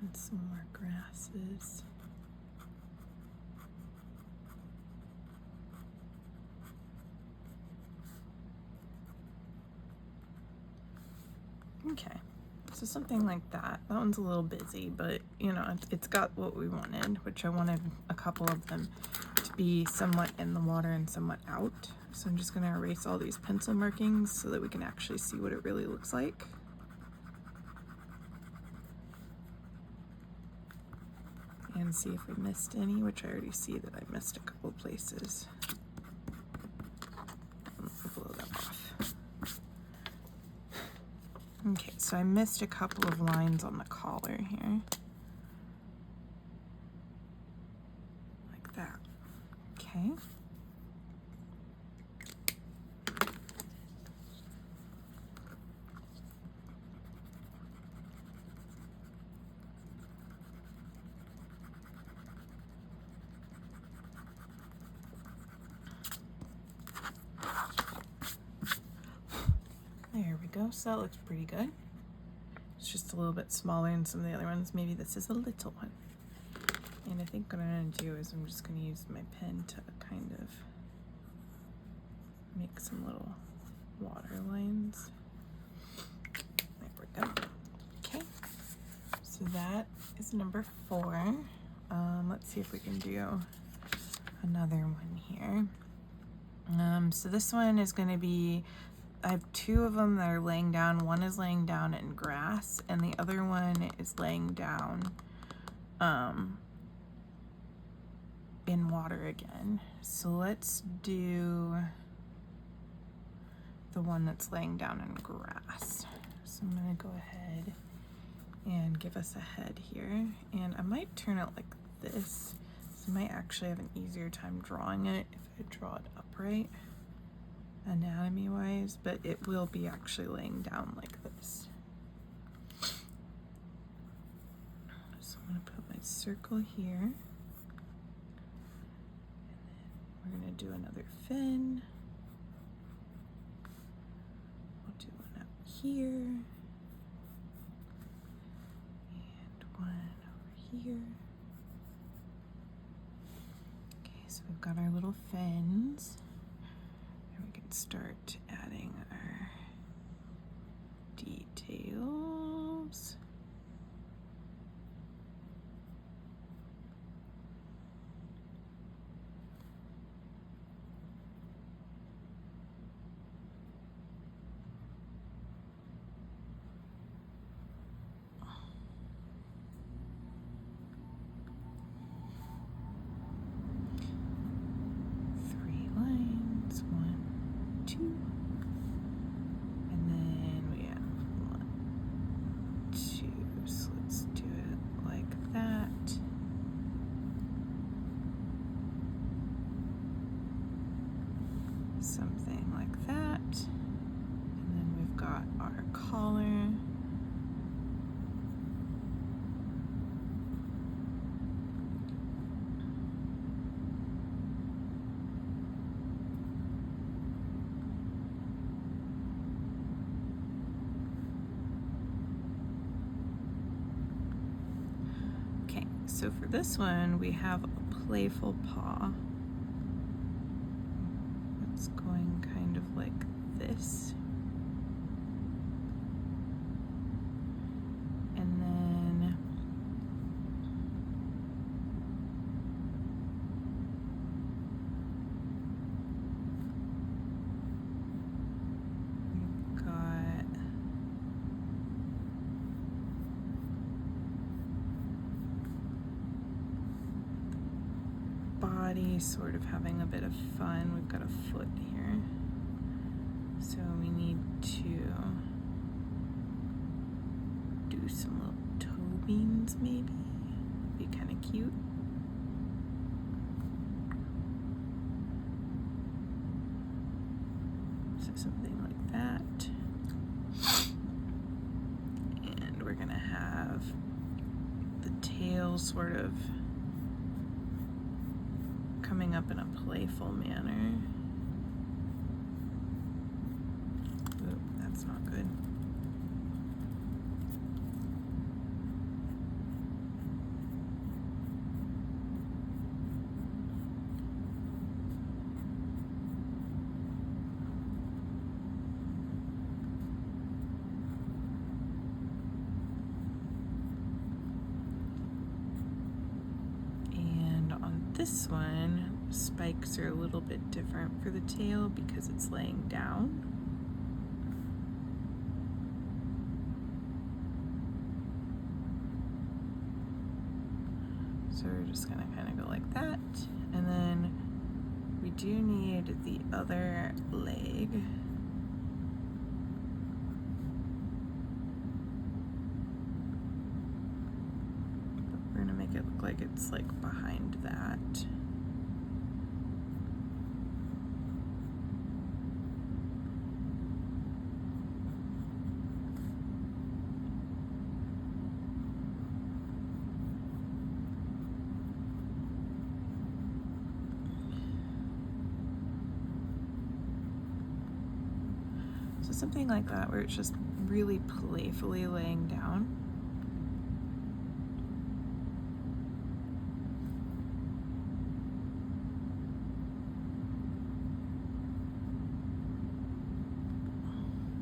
Speaker 1: And some more grasses. Okay, so something like that. That one's a little busy, but you know, it's got what we wanted, which I wanted a couple of them to be somewhat in the water and somewhat out. So I'm just gonna erase all these pencil markings so that we can actually see what it really looks like. And see if we missed any, which I already see that I missed a couple places. Blow that off. Okay, so I missed a couple of lines on the collar here. Like that. Okay. There we go, so that looks pretty good. It's just a little bit smaller than some of the other ones. Maybe this is a little one. And I think what I'm gonna do is I'm just gonna use my pen to kind of make some little water lines. There we go. Okay, so that is number 4. Let's see if we can do another one here. So this one is going to be, I have 2 of them that are laying down. One is laying down in grass, and the other one is laying down in water again. So let's do the one that's laying down in grass. So I'm going to go ahead and give us a head here. And I might turn it like this. So I might actually have an easier time drawing it if I draw it upright, anatomy wise, but it will be actually laying down like this. So I'm going to put my circle here. And then we're going to do another fin. We'll do one up here. And one over here. Okay, so we've got our little fins. And we can start adding our details. And then we have 1, 2, so let's do it like that. Something like that. And then we've got our collar. So for this one, we have a playful paw. It's going kind of like this. And then we've got body sort of having a bit of fun. We've got a foot here. So we need to do some little toe beans maybe. Be kind of cute. So something like that. And we're gonna have the tail sort of coming up in a playful manner. Oop, that's not good. And on this one, spikes are a little bit different for the tail because it's laying down. So we're just gonna kind of go like that. And then we do need the other leg. But we're gonna make it look like it's like behind that. So something like that where it's just really playfully laying down.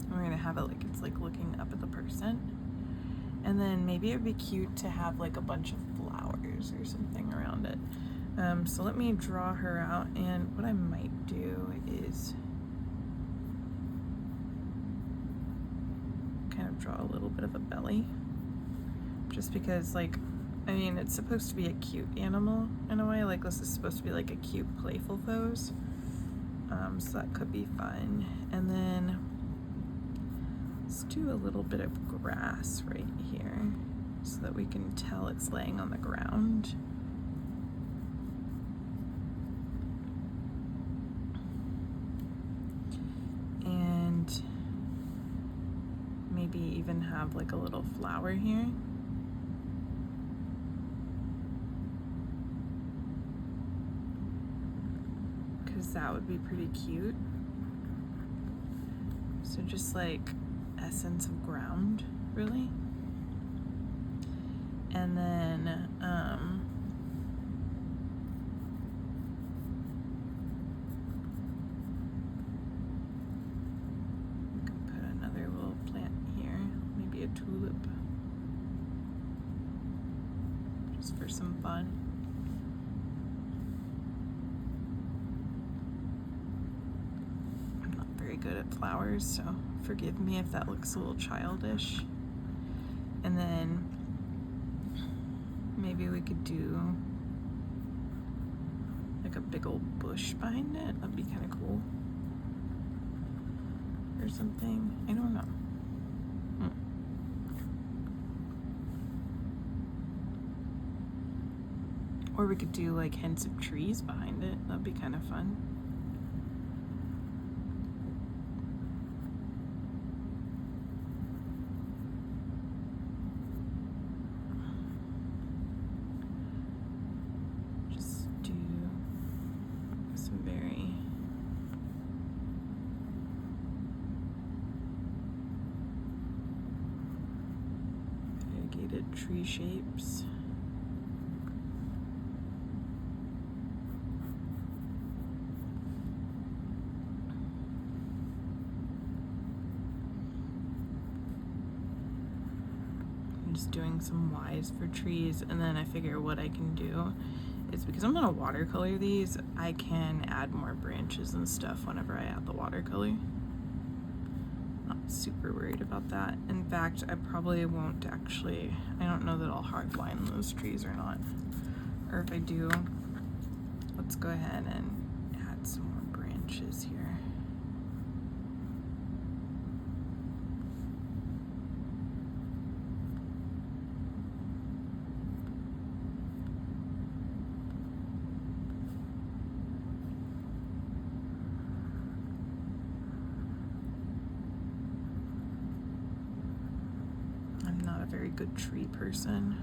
Speaker 1: And we're gonna have it like it's like looking up at the person. And then maybe it'd be cute to have like a bunch of flowers or something around it. So let me draw her out, and what I might do is kind of draw a little bit of a belly, just because, like, I mean, it's supposed to be a cute animal in a way. Like, this is supposed to be like a cute, playful pose. So that could be fun. And then let's do a little bit of grass right here so that we can tell it's laying on the ground. And maybe even have like a little flower here. That would be pretty cute. So just like essence of ground, really. And then we can put another little plant here, maybe a tulip, just for some fun. Good at flowers, so forgive me if that looks a little childish. And then maybe we could do like a big old bush behind it. That'd be kind of cool. Or something. I don't know. Or we could do like hints of trees behind it. That'd be kind of fun. Tree shapes. I'm just doing some Ys for trees, and then I figure what I can do is, because I'm gonna watercolor these, I can add more branches and stuff whenever I add the watercolor. Super worried about that. In fact, I probably won't actually, I don't know that I'll hardline those trees or not. Or if I do, let's go ahead and add some more branches here. Very good tree person.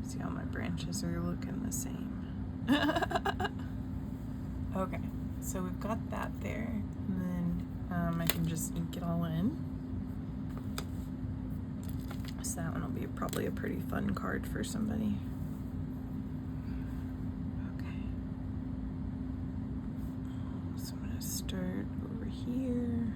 Speaker 1: See how my branches are looking the same. Okay, so we've got that there, and then I can just ink it all in. So that one will be probably a pretty fun card for somebody. Okay, so I'm gonna start over here.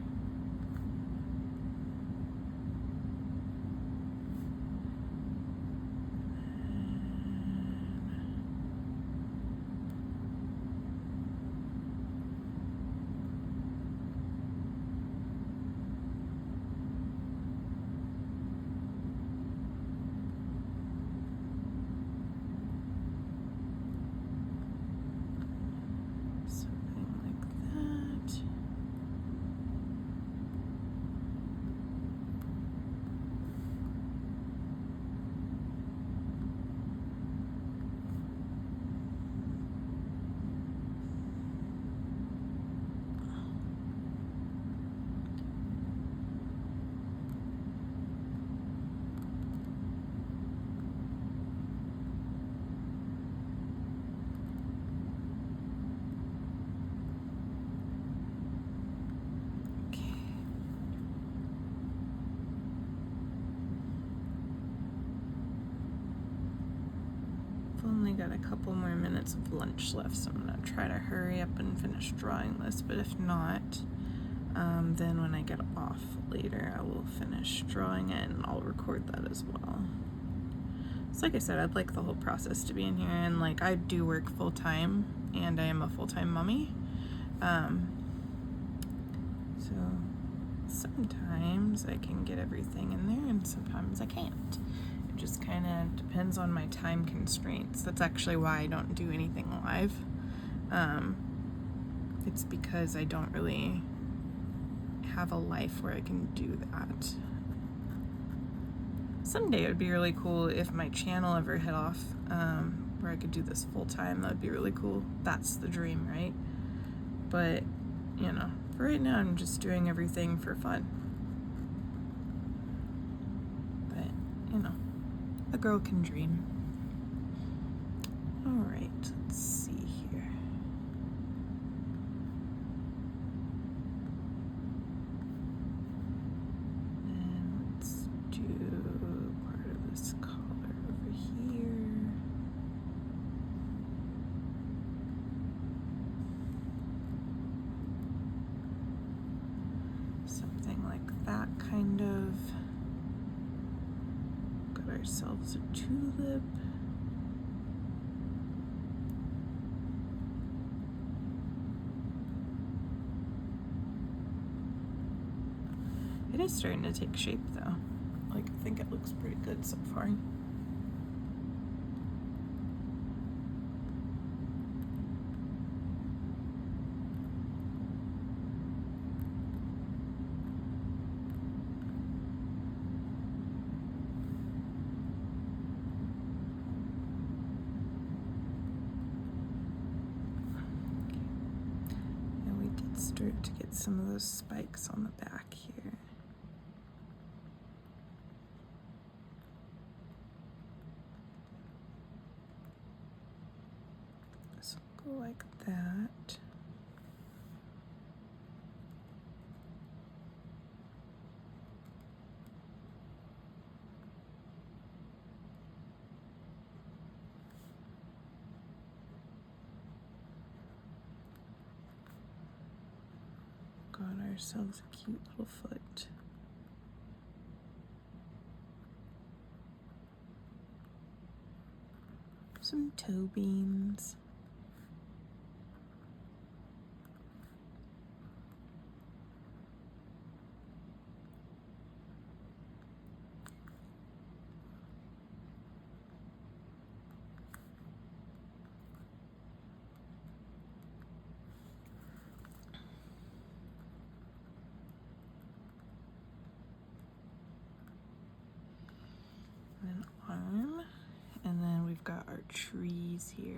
Speaker 1: Only got a couple more minutes of lunch left, so I'm gonna try to hurry up and finish drawing this, but if not, And then when I get off later, I will finish drawing it and I'll record that as well. So like I said, I'd like the whole process to be in here, and like I do work full time and I am a full-time mommy. So sometimes I can get everything in there and sometimes I can't. It just kind of depends on my time constraints. That's actually why I don't do anything live. It's because I don't really have a life where I can do that. Someday it would be really cool if my channel ever hit off, where I could do this full time. That would be really cool. That's the dream, right? But, you know, for right now I'm just doing everything for fun. But, you know, a girl can dream. Alright, let's see here. And let's do part of this collar over here. Something like that, kind of. Got ourselves a tulip. It is starting to take shape though. Like, I think it looks pretty good so far. And we did start to get some of those spikes on the back here. So go like that. Got ourselves a cute little foot. Some toe beans. An arm, and then we've got our trees here.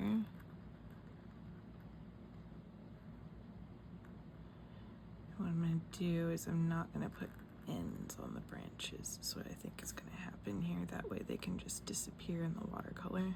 Speaker 1: What I'm going to do is I'm not going to put ends on the branches. That's what I think is going to happen here. That way they can just disappear in the watercolor.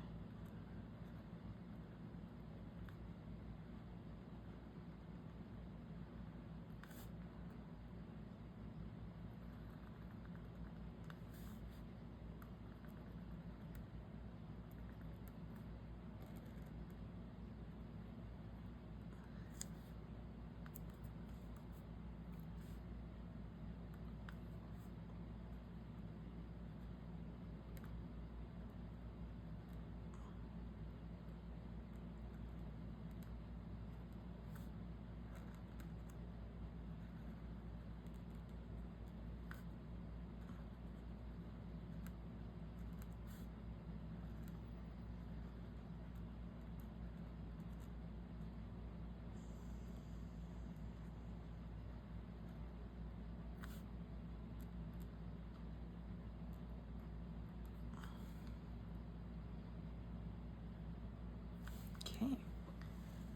Speaker 1: Okay.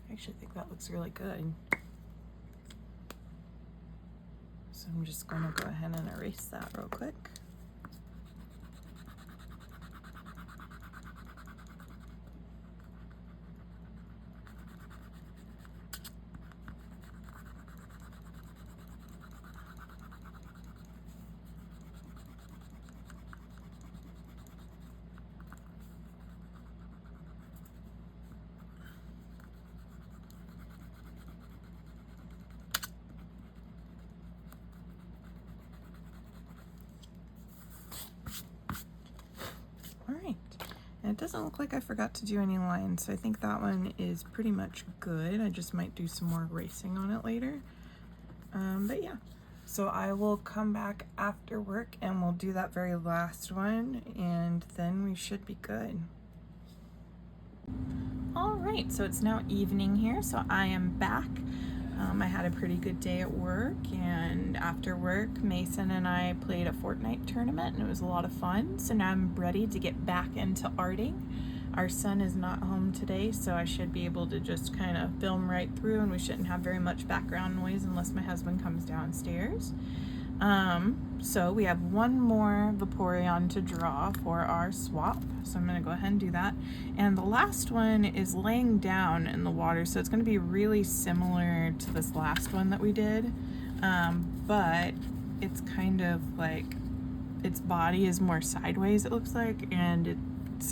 Speaker 1: I actually think that looks really good. So I'm just going to go ahead and erase that real quick. And it doesn't look like I forgot to do any lines, so I think that one is pretty much good. I just might do some more erasing on it later. But yeah, so I will come back after work and we'll do that very last one, and then we should be good. All right, so it's now evening here, so I am back. I had a pretty good day at work, and after work, Mason and I played a Fortnite tournament, and it was a lot of fun. So now I'm ready to get back into arting. Our son is not home today, so I should be able to just kind of film right through, and we shouldn't have very much background noise unless my husband comes downstairs. So we have one more Vaporeon to draw for our swap, so I'm going to go ahead and do that. And the last one is laying down in the water, so it's going to be really similar to this last one that we did, but it's kind of like its body is more sideways, it looks like, and it's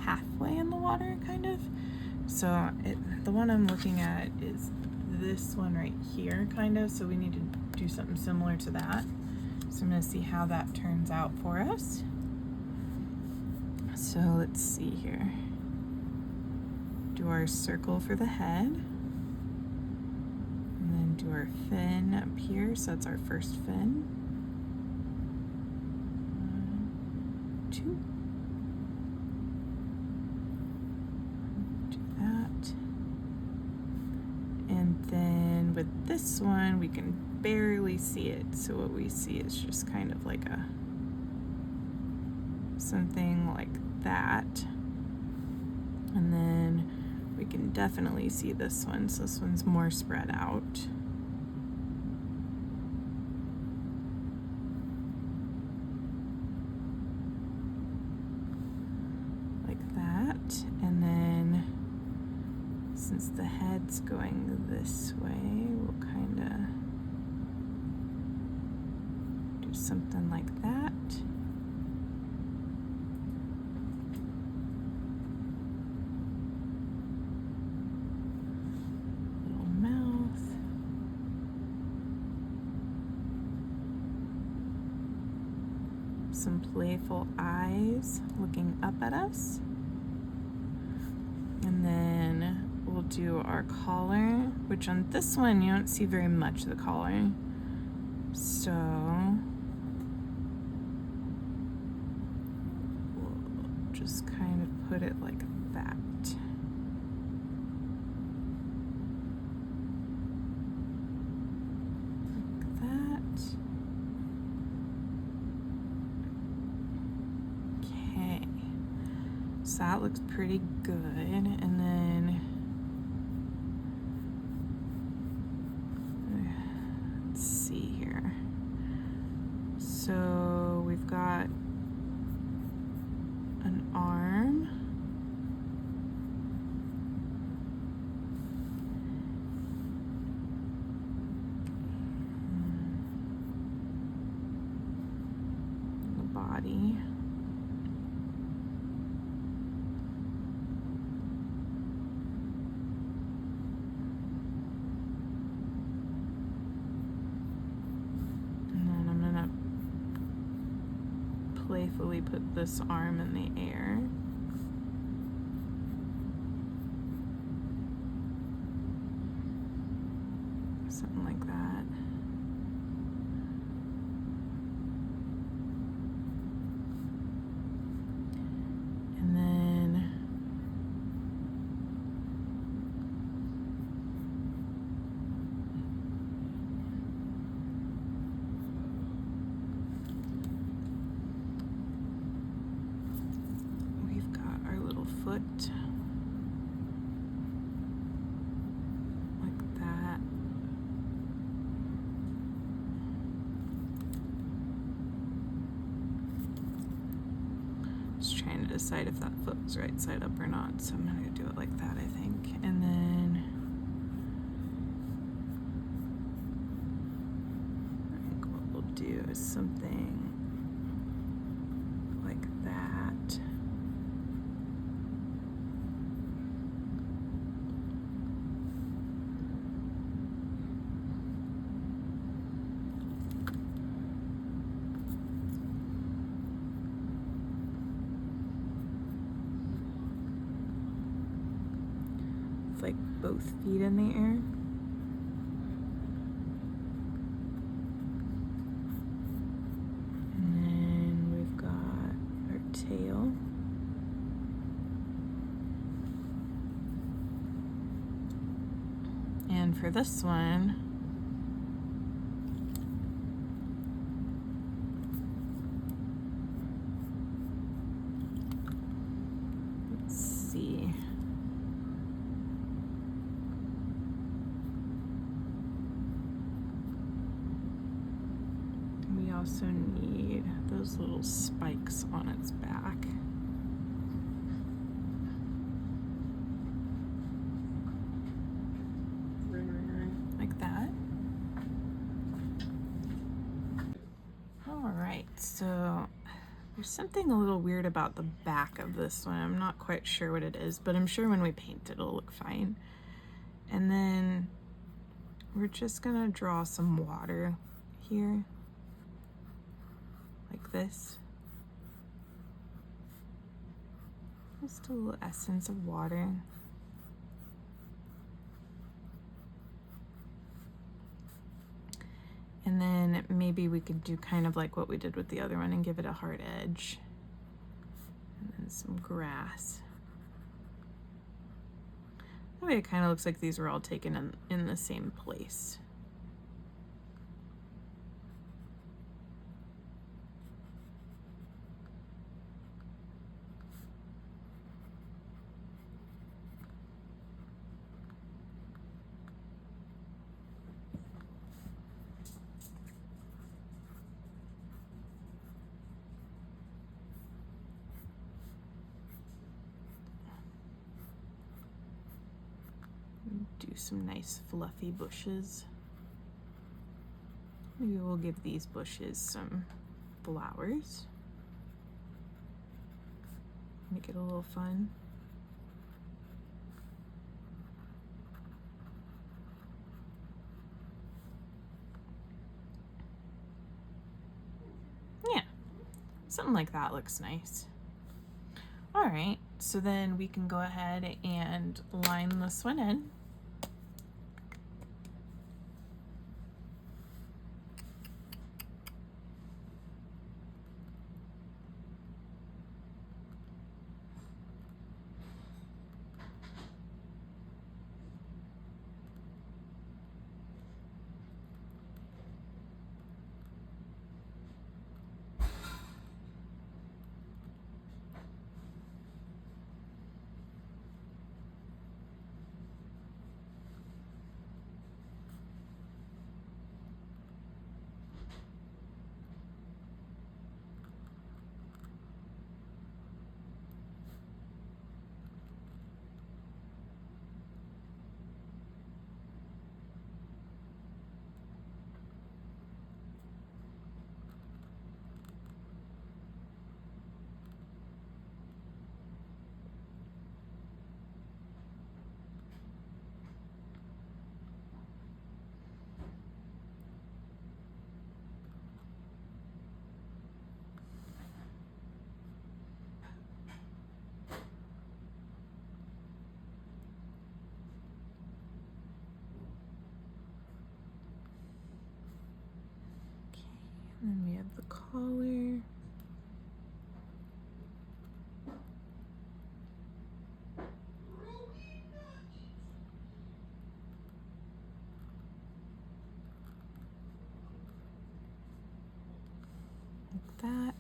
Speaker 1: halfway in the water, kind of. So the one I'm looking at is this one right here, kind of, so we need to do something similar to that. So I'm going to see how that turns out for us. So let's see here. Do our circle for the head, and then do our fin up here, so that's our first fin. 1, 2. And then with this one, we can barely see it. So what we see is just kind of like something like that. And then we can definitely see this one. So this one's more spread out. Like that. And then since the head's going this way, we'll kind of do something like that. Little mouth. Some playful eyes looking up at us. And then we'll do our collar, which on this one you don't see very much of the collar. So we'll just kind of put it like that. Like that. Okay. So that looks pretty good. And then let's see here. So we've got an arm. The body. Playfully put this arm in the air. Something like that. And then foot like that. Just trying to decide if that foot was right side up or not, so I'm gonna do it like that, I think. And then I think what we'll do is something like that. both feet in the air. And then we've got our tail. And for this one, let's see. We also need those little spikes on its back. Like that. All right, so there's something a little weird about the back of this one. I'm not quite sure what it is, but I'm sure when we paint it, it'll look fine. And then we're just gonna draw some water here, like this. Just a little essence of water. And then maybe we could do kind of like what we did with the other one and give it a hard edge. And then some grass. That way it kind of looks like these were all taken in the same place. Do some nice fluffy bushes. Maybe we'll give these bushes some flowers. Make it a little fun. Yeah, something like that looks nice. All right, so then we can go ahead and line this one in. And then we have the collar. Like that.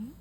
Speaker 1: Okay.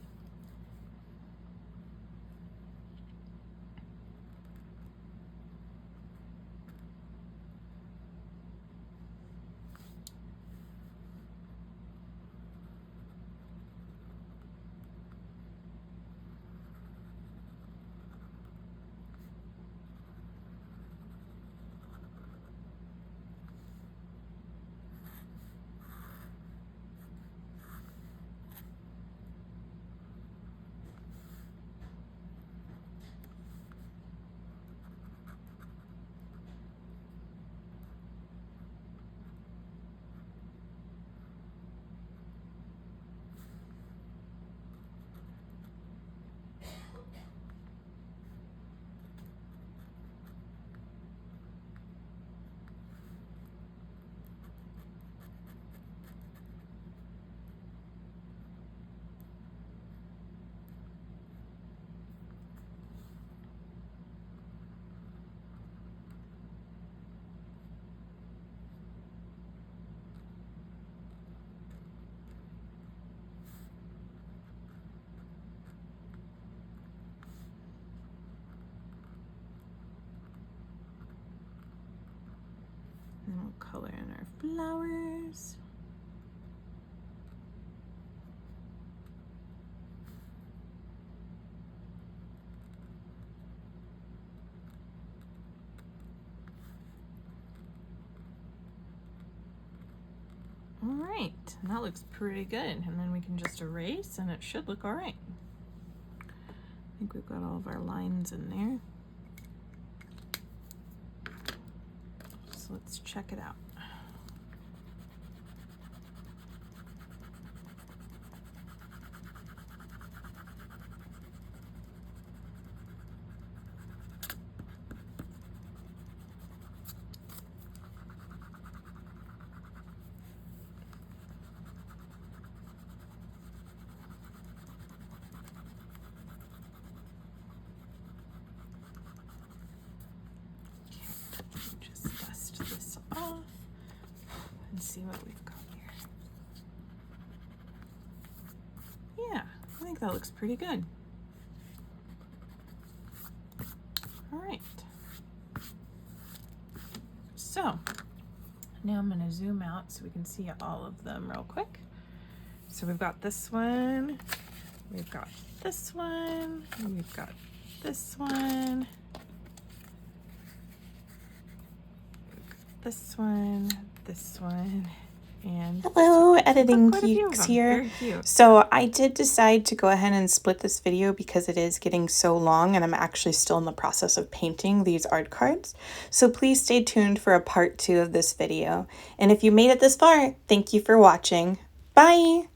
Speaker 1: And then we'll color in our flowers. All right, and that looks pretty good. And then we can just erase and it should look all right. I think we've got all of our lines in there. So let's check it out. Just dust this off and see what we've got here. Yeah, I think that looks pretty good. All right. So now I'm going to zoom out so we can see all of them real quick. So we've got this one, we've got this one, we've got this one, this one, and
Speaker 3: hello, editing
Speaker 1: quite a few of
Speaker 3: geeks
Speaker 1: them.
Speaker 3: here.
Speaker 1: Very cute.
Speaker 3: So I did decide to go ahead and split this video because it is getting so long and I'm actually still in the process of painting these art cards. So please stay tuned for a part 2 of this video. And if you made it this far, thank you for watching. Bye!